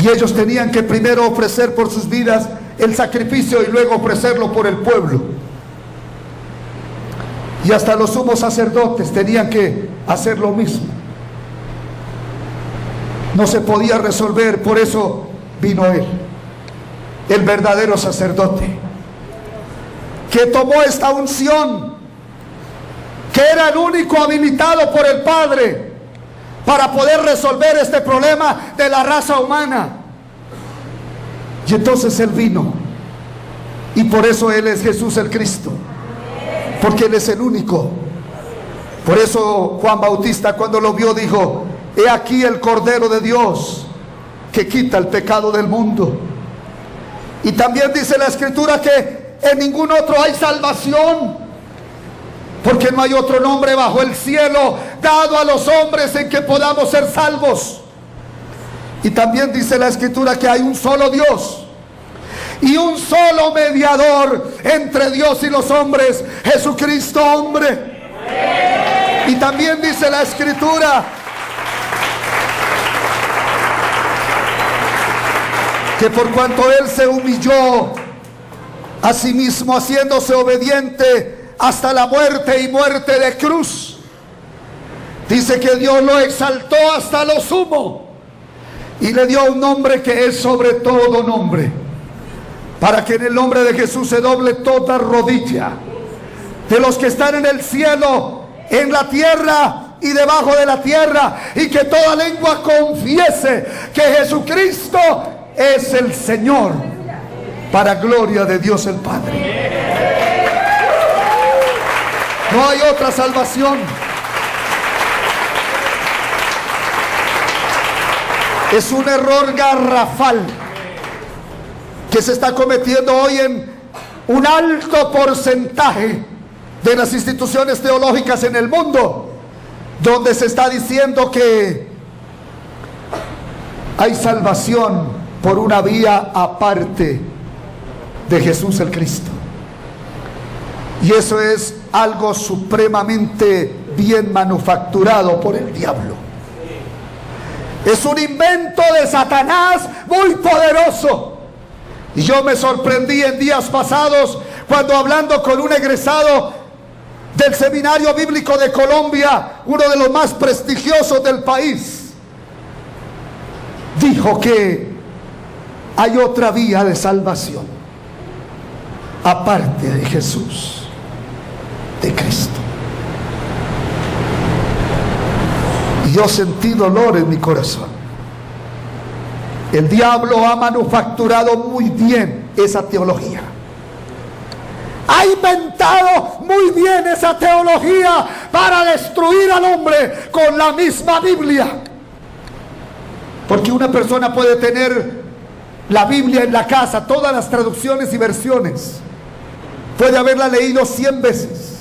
y ellos tenían que primero ofrecer por sus vidas el sacrificio y luego ofrecerlo por el pueblo. Y hasta los sumos sacerdotes tenían que hacer lo mismo. No se podía resolver, por eso vino Él, el verdadero sacerdote, que tomó esta unción, que era el único habilitado por el Padre para poder resolver este problema de la raza humana. Y entonces Él vino, y por eso Él es Jesús el Cristo, porque Él es el único. Por eso Juan Bautista, cuando lo vio, dijo: he aquí el Cordero de Dios que quita el pecado del mundo. Y también dice la Escritura que en ningún otro hay salvación, porque no hay otro nombre bajo el cielo dado a los hombres en que podamos ser salvos. Y también dice la Escritura que hay un solo Dios y un solo mediador entre Dios y los hombres, Jesucristo hombre. Y también dice la Escritura que por cuanto Él se humilló a sí mismo, haciéndose obediente hasta la muerte y muerte de cruz, dice que Dios lo exaltó hasta lo sumo y le dio un nombre que es sobre todo nombre, para que en el nombre de Jesús se doble toda rodilla de los que están en el cielo, en la tierra y debajo de la tierra, y que toda lengua confiese que Jesucristo es el Señor, para gloria de Dios el Padre. No hay otra salvación. Es un error garrafal que se está cometiendo hoy en un alto porcentaje de las instituciones teológicas en el mundo, donde se está diciendo que hay salvación por una vía aparte de Jesús el Cristo. Y eso es algo supremamente bien manufacturado por el diablo. Es un invento de Satanás muy poderoso. Y yo me sorprendí en días pasados cuando, hablando con un egresado del Seminario Bíblico de Colombia, uno de los más prestigiosos del país, dijo que hay otra vía de salvación aparte de Jesús, de Cristo. Y yo sentí dolor en mi corazón. El diablo ha manufacturado muy bien esa teología. Ha inventado muy bien esa teología para destruir al hombre con la misma Biblia. Porque una persona puede tener la Biblia en la casa, todas las traducciones y versiones, puede haberla leído 100 veces,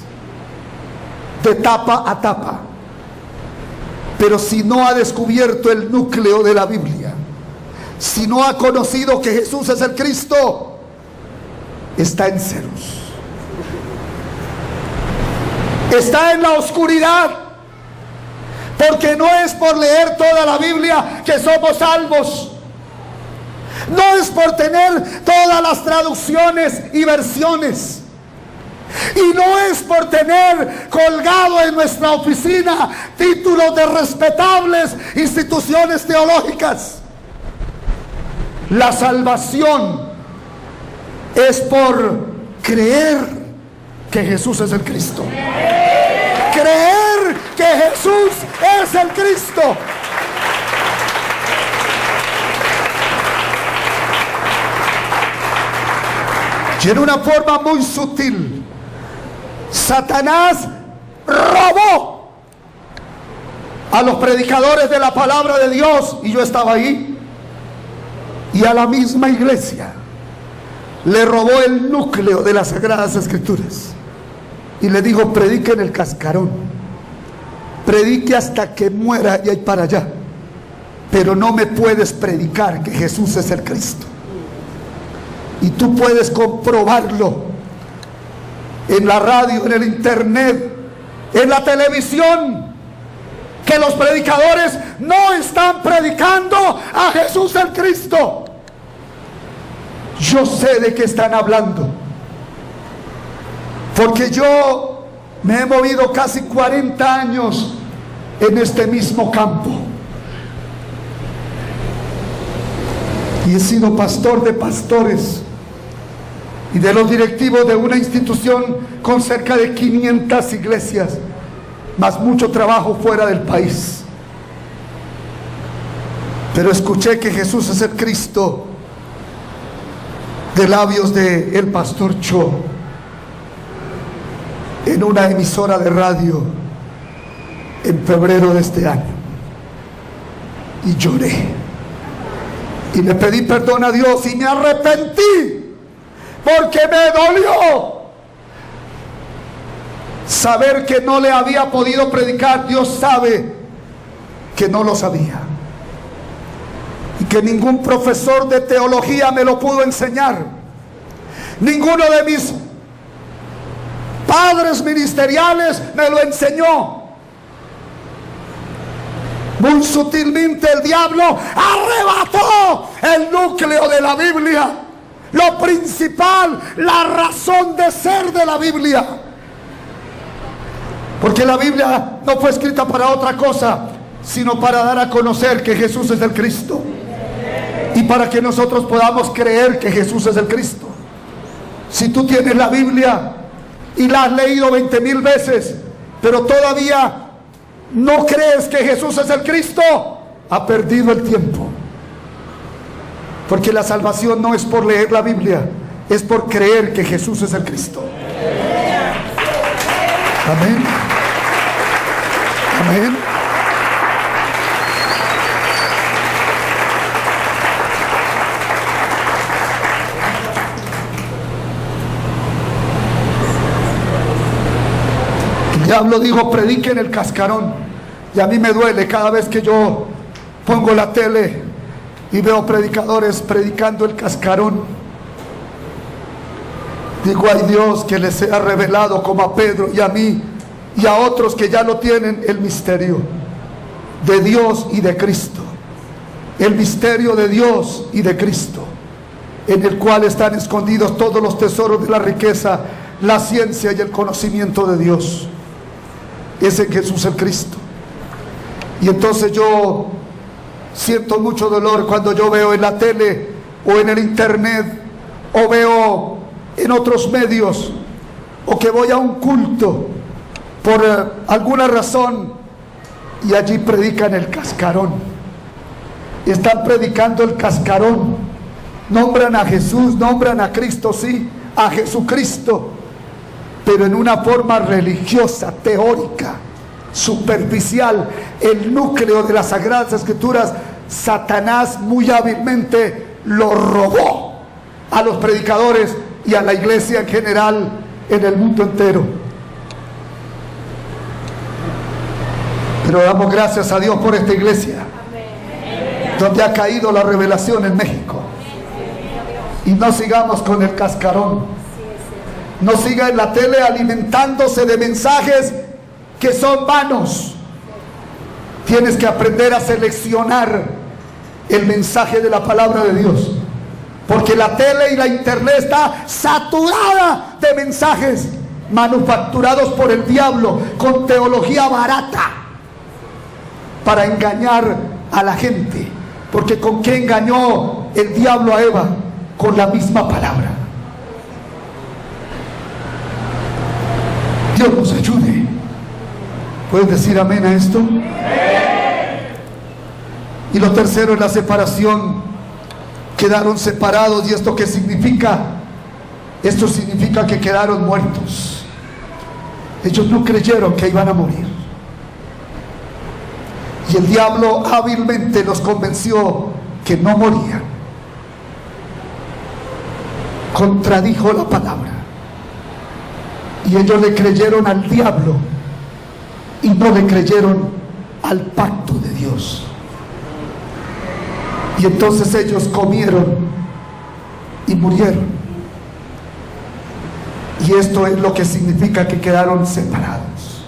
de tapa a tapa, pero si no ha descubierto el núcleo de la Biblia, si no ha conocido que Jesús es el Cristo, está en ceros, está en la oscuridad, porque no es por leer toda la Biblia que somos salvos. No es por tener todas las traducciones y versiones. Y no es por tener colgado en nuestra oficina títulos de respetables instituciones teológicas. La salvación es por creer que Jesús es el Cristo. Creer que Jesús es el Cristo. Y en una forma muy sutil, Satanás robó a los predicadores de la palabra de Dios, y yo estaba ahí, y a la misma iglesia le robó el núcleo de las Sagradas Escrituras y le dijo: predique en el cascarón, predique hasta que muera y ahí para allá, pero no me puedes predicar que Jesús es el Cristo. Y tú puedes comprobarlo en la radio, en el internet, en la televisión, que los predicadores no están predicando a Jesús el Cristo. Yo sé de qué están hablando, porque yo me he movido casi 40 años en este mismo campo y he sido pastor de pastores y de los directivos de una institución con cerca de 500 iglesias, más mucho trabajo fuera del país. Pero escuché que Jesús es el Cristo de labios de el pastor Cho en una emisora de radio en febrero de este año, y lloré y le pedí perdón a Dios y me arrepentí, porque me dolió saber que no le había podido predicar. Dios sabe que no lo sabía y que ningún profesor de teología me lo pudo enseñar. Ninguno de mis padres ministeriales me lo enseñó. Muy sutilmente el diablo arrebató el núcleo de la Biblia, lo principal, la razón de ser de la Biblia. Porque la Biblia no fue escrita para otra cosa, sino para dar a conocer que Jesús es el Cristo, y para que nosotros podamos creer que Jesús es el Cristo. Si tú tienes la Biblia y la has leído 20,000 veces, pero todavía no crees que Jesús es el Cristo, ha perdido el tiempo. Porque la salvación no es por leer la Biblia, es por creer que Jesús es el Cristo. Amén. Amén. El diablo dijo: prediquen el cascarón. Y a mí me duele cada vez que yo pongo la tele y veo predicadores predicando el cascarón. Digo: ay Dios, que les sea revelado como a Pedro y a mí y a otros que ya lo tienen, el misterio de Dios y de Cristo. El misterio de Dios y de Cristo, en el cual están escondidos todos los tesoros de la riqueza, la ciencia y el conocimiento de Dios. Es en Jesús el Cristo. Y entonces yo siento mucho dolor cuando yo veo en la tele o en el internet o veo en otros medios, o que voy a un culto por alguna razón y allí predican el cascarón. Están predicando el cascarón. Nombran a Jesús, nombran a Cristo, sí, a Jesucristo, pero en una forma religiosa, teórica, superficial. El núcleo de las Sagradas Escrituras, Satanás muy hábilmente lo robó a los predicadores y a la iglesia en general en el mundo entero. Pero damos gracias a Dios por esta iglesia, donde ha caído la revelación en México. Y no sigamos con el cascarón. No siga en la tele alimentándose de mensajes que son vanos. Tienes que aprender a seleccionar el mensaje de la palabra de Dios, porque la tele y la internet está saturada de mensajes manufacturados por el diablo con teología barata para engañar a la gente. Porque ¿con qué engañó el diablo a Eva? Con la misma palabra. Dios nos ayude. ¿Puedes decir amén a esto? Y lo tercero es la separación. Quedaron separados. ¿Y esto qué significa? Esto significa que quedaron muertos. Ellos no creyeron que iban a morir, y el diablo hábilmente los convenció que no morían. Contradijo la palabra, y ellos le creyeron al diablo y no le creyeron al pacto de Dios. Y entonces ellos comieron y murieron. Y esto es lo que significa que quedaron separados.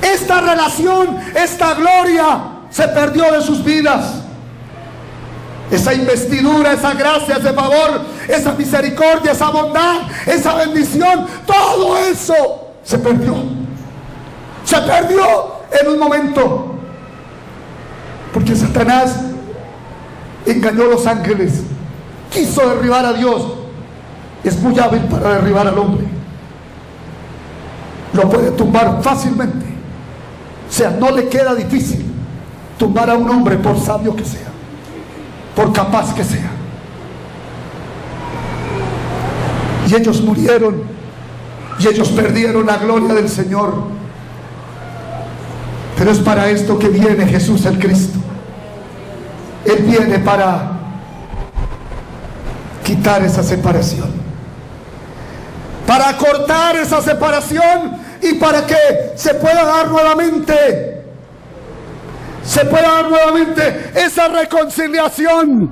Esta relación, esta gloria se perdió de sus vidas. Esa investidura, esa gracia, ese favor, esa misericordia, esa bondad, esa bendición, todo eso se perdió. Se perdió en un momento, porque Satanás engañó a los ángeles, quiso derribar a Dios. Es muy hábil para derribar al hombre. Lo puede tumbar fácilmente. O sea, no le queda difícil tumbar a un hombre, por sabio que sea, por capaz que sea. Y ellos murieron, y ellos perdieron la gloria del Señor. Pero es para esto que viene Jesús el Cristo. Él viene para quitar esa separación, para cortar esa separación y para que se pueda dar nuevamente esa reconciliación.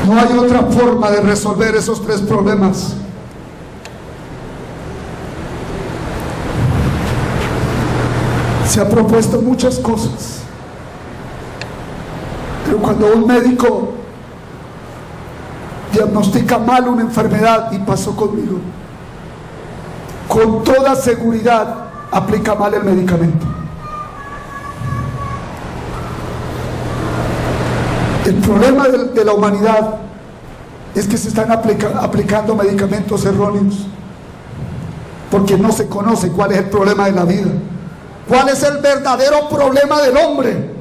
No hay otra forma de resolver esos tres problemas. Se ha propuesto muchas cosas, pero cuando un médico diagnostica mal una enfermedad, y pasó conmigo, con toda seguridad aplica mal el medicamento. El problema de la humanidad es que se están aplicando medicamentos erróneos, porque no se conoce cuál es el problema de la vida, cuál es el verdadero problema del hombre.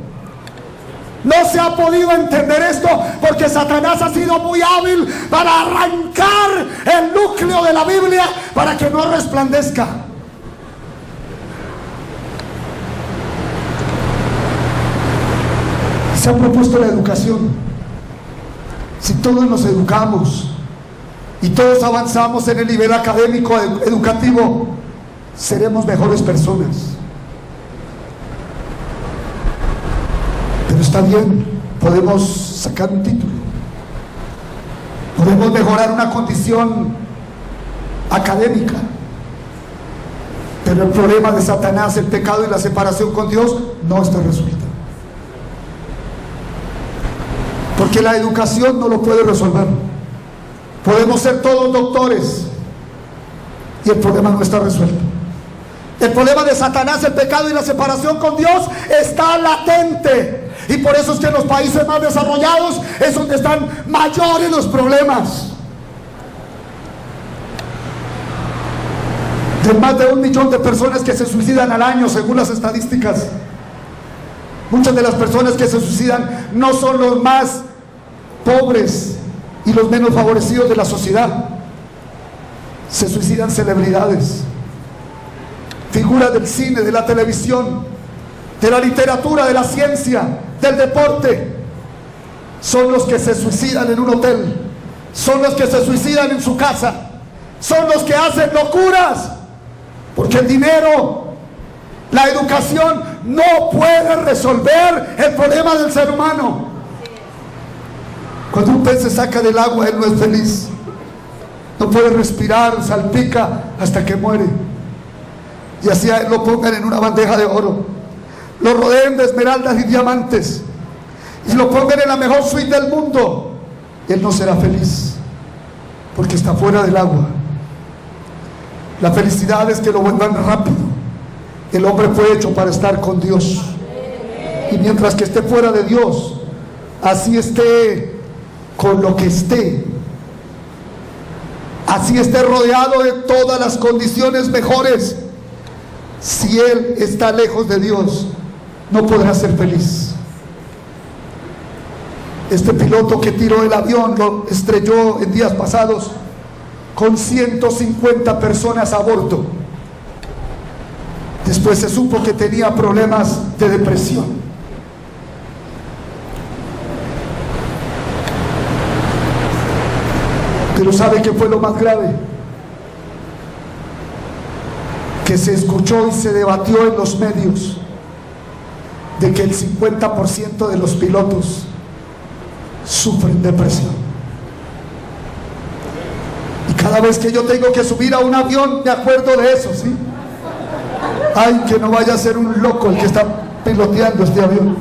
No se ha podido entender esto porque Satanás ha sido muy hábil para arrancar el núcleo de la Biblia para que no resplandezca. Se ha propuesto la educación. Si todos nos educamos y todos avanzamos en el nivel académico educativo, seremos mejores personas. Pero está bien, podemos sacar un título, podemos mejorar una condición académica, pero el problema de Satanás, el pecado y la separación con Dios, no está resuelto. Porque la educación no lo puede resolver. Podemos ser todos doctores y el problema no está resuelto. El problema de Satanás, el pecado y la separación con Dios está latente, y por eso es que en los países más desarrollados es donde están mayores los problemas. De más de 1 millón de personas que se suicidan al año, según las estadísticas, muchas de las personas que se suicidan no son los más pobres y los menos favorecidos de la sociedad. Se suicidan celebridades, figuras del cine, de la televisión, de la literatura, de la ciencia, del deporte. Son los que se suicidan en un hotel, son los que se suicidan en su casa, son los que hacen locuras, porque el dinero, la educación no puede resolver el problema del ser humano. Cuando un pez se saca del agua, él no es feliz, no puede respirar, salpica hasta que muere. Y así a él lo pongan en una bandeja de oro, lo rodeen de esmeraldas y diamantes y lo pongan en la mejor suite del mundo, él no será feliz porque está fuera del agua. La felicidad es que lo vuelvan rápido. El hombre fue hecho para estar con Dios, y mientras que esté fuera de Dios, así esté con lo que esté, así esté rodeado de todas las condiciones mejores, si él está lejos de Dios, no podrá ser feliz. Este piloto que tiró el avión lo estrelló en días pasados con 150 personas a bordo. Después se supo que tenía problemas de depresión. Pero ¿sabe qué fue lo más grave? Que se escuchó y se debatió en los medios de que el 50% de los pilotos sufren depresión. Y cada vez que yo tengo que subir a un avión me acuerdo de eso, ¿sí? Ay, que no vaya a ser un loco el que está piloteando este avión,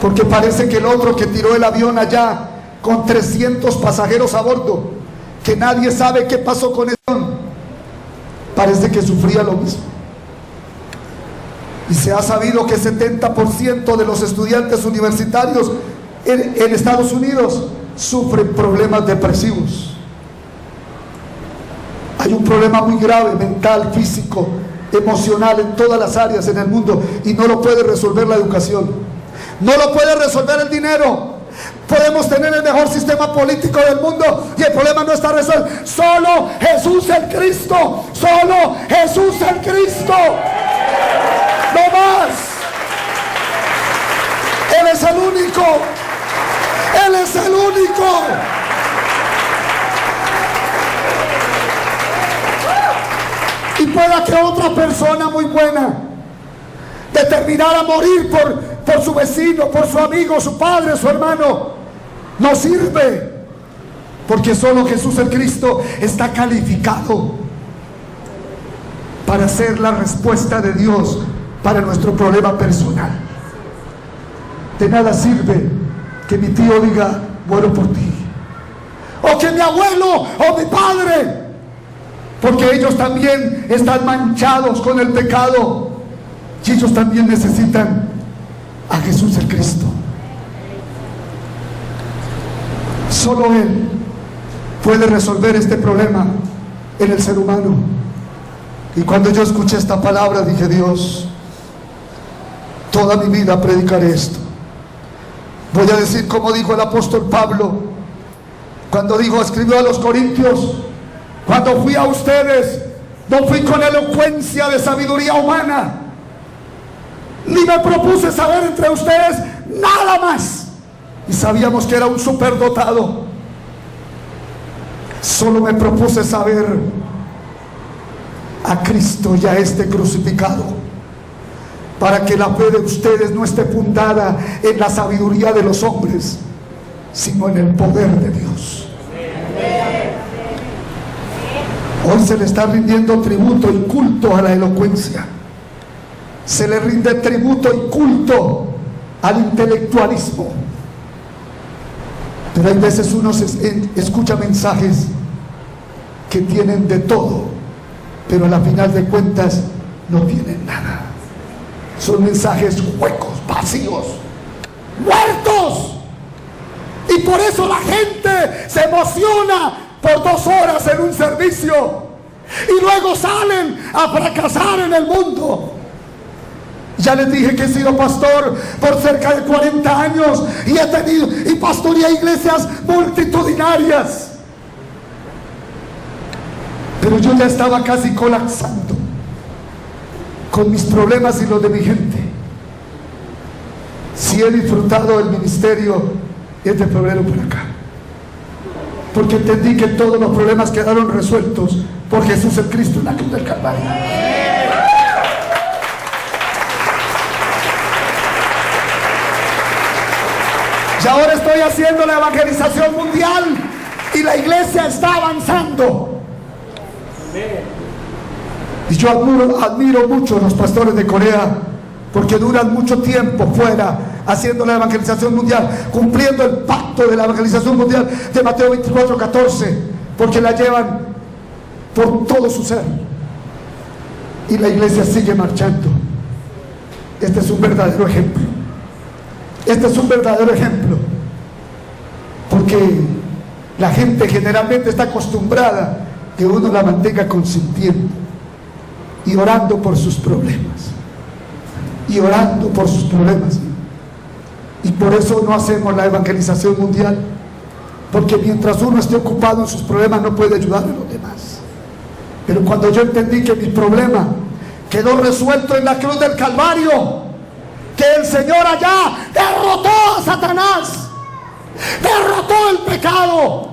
porque parece que el otro que tiró el avión allá con 300 pasajeros a bordo, que nadie sabe qué pasó con el avión, parece que sufría lo mismo. Y se ha sabido que 70% de los estudiantes universitarios en Estados Unidos sufren problemas depresivos. Hay un problema muy grave, mental, físico, emocional, en todas las áreas en el mundo, y no lo puede resolver la educación, no lo puede resolver el dinero. Podemos tener el mejor sistema político del mundo y el problema no está resuelto. Solo Jesús el Cristo. Solo Jesús el Cristo. No más. Él es el único. Él es el único. Y pueda que otra persona muy buena determinara morir por su vecino, por su amigo, su padre, su hermano. No sirve, porque solo Jesús el Cristo está calificado para ser la respuesta de Dios para nuestro problema personal. De nada sirve que mi tío diga: muero por ti, o que mi abuelo o mi padre, porque ellos también están manchados con el pecado y ellos también necesitan a Jesús el Cristo. Solo Él puede resolver este problema en el ser humano. Y cuando yo escuché esta palabra dije: Dios, toda mi vida predicaré esto. Voy a decir como dijo el apóstol Pablo cuando escribió a los Corintios: cuando fui a ustedes, no fui con elocuencia de sabiduría humana, ni me propuse saber entre ustedes nada más. Y sabíamos que era un superdotado. Solo me propuse saber a Cristo y a este crucificado, para que la fe de ustedes no esté fundada en la sabiduría de los hombres, sino en el poder de Dios. Hoy se le está rindiendo tributo y culto a la elocuencia. Se le rinde tributo y culto al intelectualismo. Pero hay veces uno escucha mensajes que tienen de todo, pero a la final de cuentas no tienen nada. Son mensajes huecos, vacíos, muertos. Y por eso la gente se emociona por 2 horas en un servicio y luego salen a fracasar en el mundo. Ya les dije que he sido pastor por cerca de 40 años y pastoreé iglesias multitudinarias. Pero yo ya estaba casi colapsando con mis problemas y los de mi gente. Si he disfrutado del ministerio es de febrero por acá, porque entendí que todos los problemas quedaron resueltos por Jesús el Cristo en la cruz del Calvario. Y ahora estoy haciendo la evangelización mundial y la iglesia está avanzando. Y yo admiro mucho a los pastores de Corea, porque duran mucho tiempo fuera haciendo la evangelización mundial, cumpliendo el pacto de la evangelización mundial de Mateo 24:14, porque la llevan por todo su ser y la iglesia sigue marchando. Este es un verdadero ejemplo. Este es un verdadero ejemplo, porque la gente generalmente está acostumbrada que uno la mantenga consintiendo y orando por sus problemas, y orando por sus problemas. Y por eso no hacemos la evangelización mundial, porque mientras uno esté ocupado en sus problemas no puede ayudar a los demás. Pero cuando yo entendí que mi problema quedó resuelto en la cruz del Calvario, que el Señor allá derrotó a Satanás, derrotó el pecado,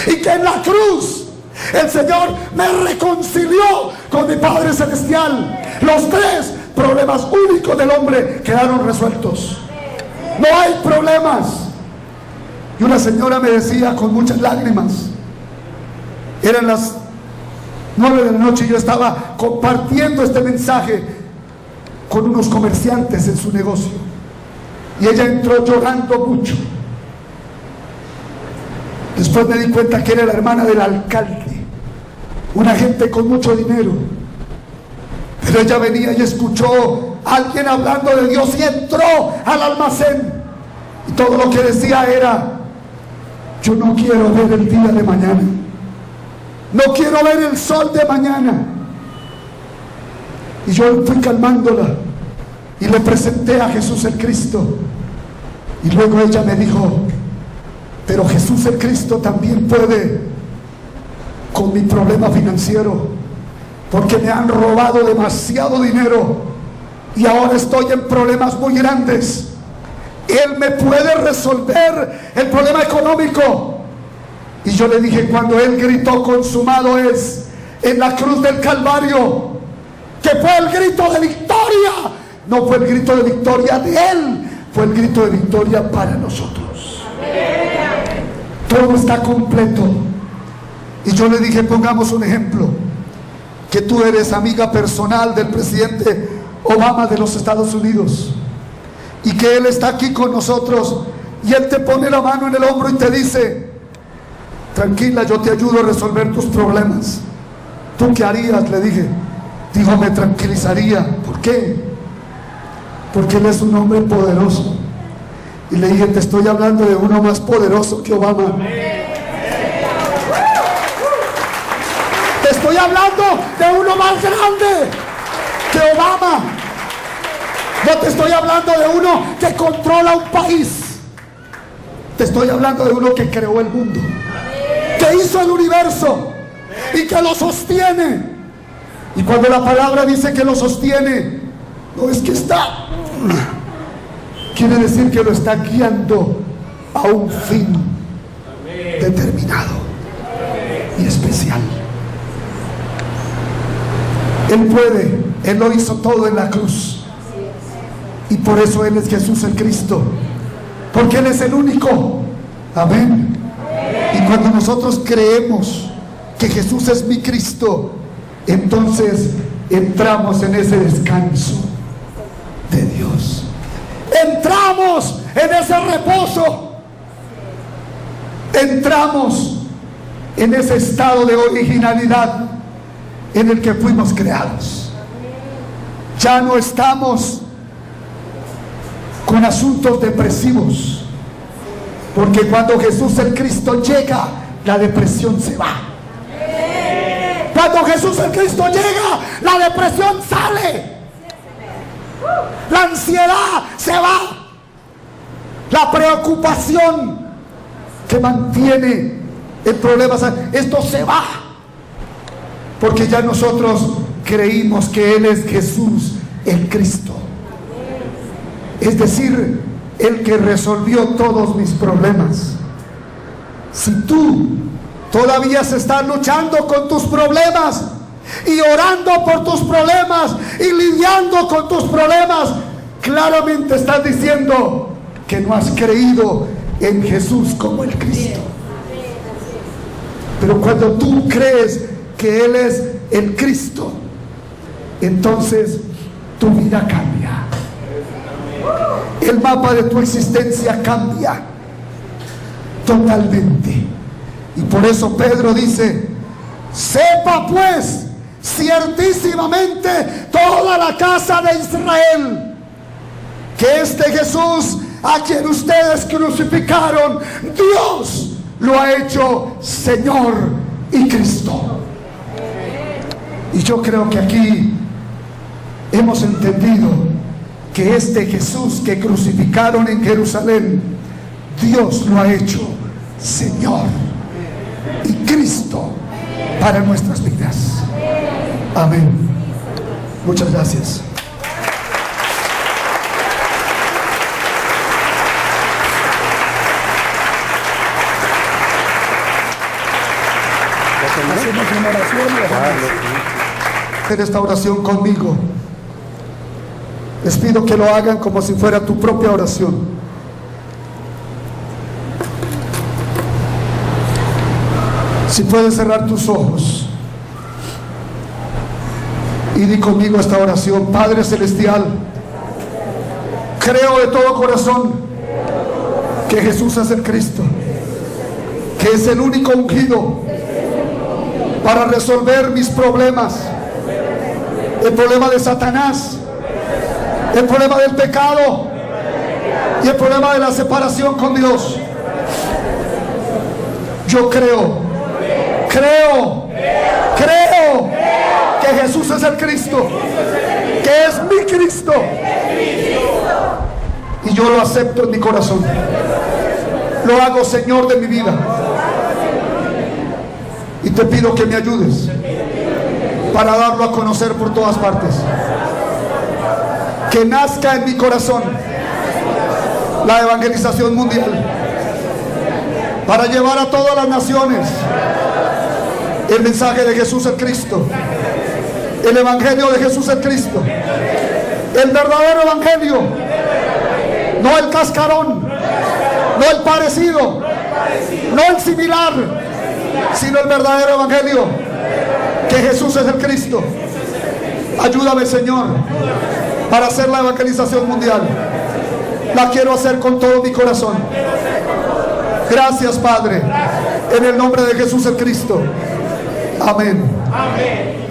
y que en la cruz el Señor me reconcilió con mi Padre Celestial. Los 3 problemas únicos del hombre quedaron resueltos. No hay problemas. Y una señora me decía con muchas lágrimas, eran las 9 de la noche y yo estaba compartiendo este mensaje con unos comerciantes en su negocio, y ella entró llorando mucho. Después me di cuenta que era la hermana del alcalde, una gente con mucho dinero, pero ella venía y escuchó a alguien hablando de Dios y entró al almacén, y todo lo que decía era: yo no quiero ver el día de mañana, no quiero ver el sol de mañana. Y yo fui calmándola y le presenté a Jesús el Cristo. Y luego ella me dijo: Pero Jesús el Cristo también puede con mi problema financiero, porque me han robado demasiado dinero y ahora estoy en problemas muy grandes. Él me puede resolver el problema económico. Y yo le dije, cuando Él gritó consumado es, en la cruz del Calvario, que fue el grito de victoria, no fue el grito de victoria de Él, fue el grito de victoria para nosotros. Todo está completo. Y yo le dije, pongamos un ejemplo, que tú eres amiga personal del presidente Obama de los Estados Unidos, y que Él está aquí con nosotros, y Él te pone la mano en el hombro y te dice, tranquila, yo te ayudo a resolver tus problemas. ¿Tú qué harías? Le dije. Dijo, me tranquilizaría. ¿Por qué? Porque Él es un hombre poderoso. Y le dije, te estoy hablando de uno más poderoso que Obama. Te estoy hablando de uno más grande que Obama. No te estoy hablando de uno que controla un país. Te estoy hablando de uno que creó el mundo, que hizo el universo y que lo sostiene. Y cuando la palabra dice que lo sostiene, no es que está, quiere decir que lo está guiando a un fin determinado y especial. Él puede, Él lo hizo todo en la cruz, y por eso Él es Jesús el Cristo, porque Él es el único. Amén. Y cuando nosotros creemos que Jesús es mi Cristo, entonces entramos en ese descanso de Dios, entramos en ese reposo, entramos en ese estado de originalidad en el que fuimos creados. Ya no estamos con asuntos depresivos, porque cuando Jesús el Cristo llega, la depresión se va. Cuando Jesús el Cristo llega, la depresión sale, la ansiedad se va, la preocupación que mantiene el problema, esto se va, porque ya nosotros creímos que Él es Jesús el Cristo, es decir, el que resolvió todos mis problemas. Si tú todavía se estás luchando con tus problemas y orando por tus problemas y lidiando con tus problemas, claramente estás diciendo que no has creído en Jesús como el Cristo. Pero cuando tú crees que Él es el Cristo, entonces tu vida cambia. El mapa de tu existencia cambia totalmente. Y por eso Pedro dice, sepa pues ciertísimamente toda la casa de Israel, que este Jesús a quien ustedes crucificaron, Dios lo ha hecho Señor y Cristo. Y yo creo que aquí hemos entendido que este Jesús que crucificaron en Jerusalén, Dios lo ha hecho Señor y Cristo para nuestras vidas. Amén. Muchas gracias. Hacemos una oración. Hacer esta oración conmigo. Les pido que lo hagan como si fuera tu propia oración. Si puedes cerrar tus ojos y di conmigo esta oración. Padre Celestial, creo de todo corazón que Jesús es el Cristo, que es el único ungido para resolver mis problemas, el problema de Satanás, el problema del pecado y el problema de la separación con Dios. Yo creo que Jesús es el Cristo, que es mi Cristo, y yo lo acepto en mi corazón. Lo hago Señor de mi vida. Y te pido que me ayudes para darlo a conocer por todas partes. Que nazca en mi corazón la evangelización mundial, para llevar a todas las naciones el mensaje de Jesús el Cristo, el evangelio de Jesús el Cristo, el verdadero evangelio, no el cascarón, no el parecido, no el similar, sino el verdadero evangelio, que Jesús es el Cristo. Ayúdame, Señor, para hacer la evangelización mundial. La quiero hacer con todo mi corazón. Gracias, Padre, en el nombre de Jesús el Cristo. Amén. Amén.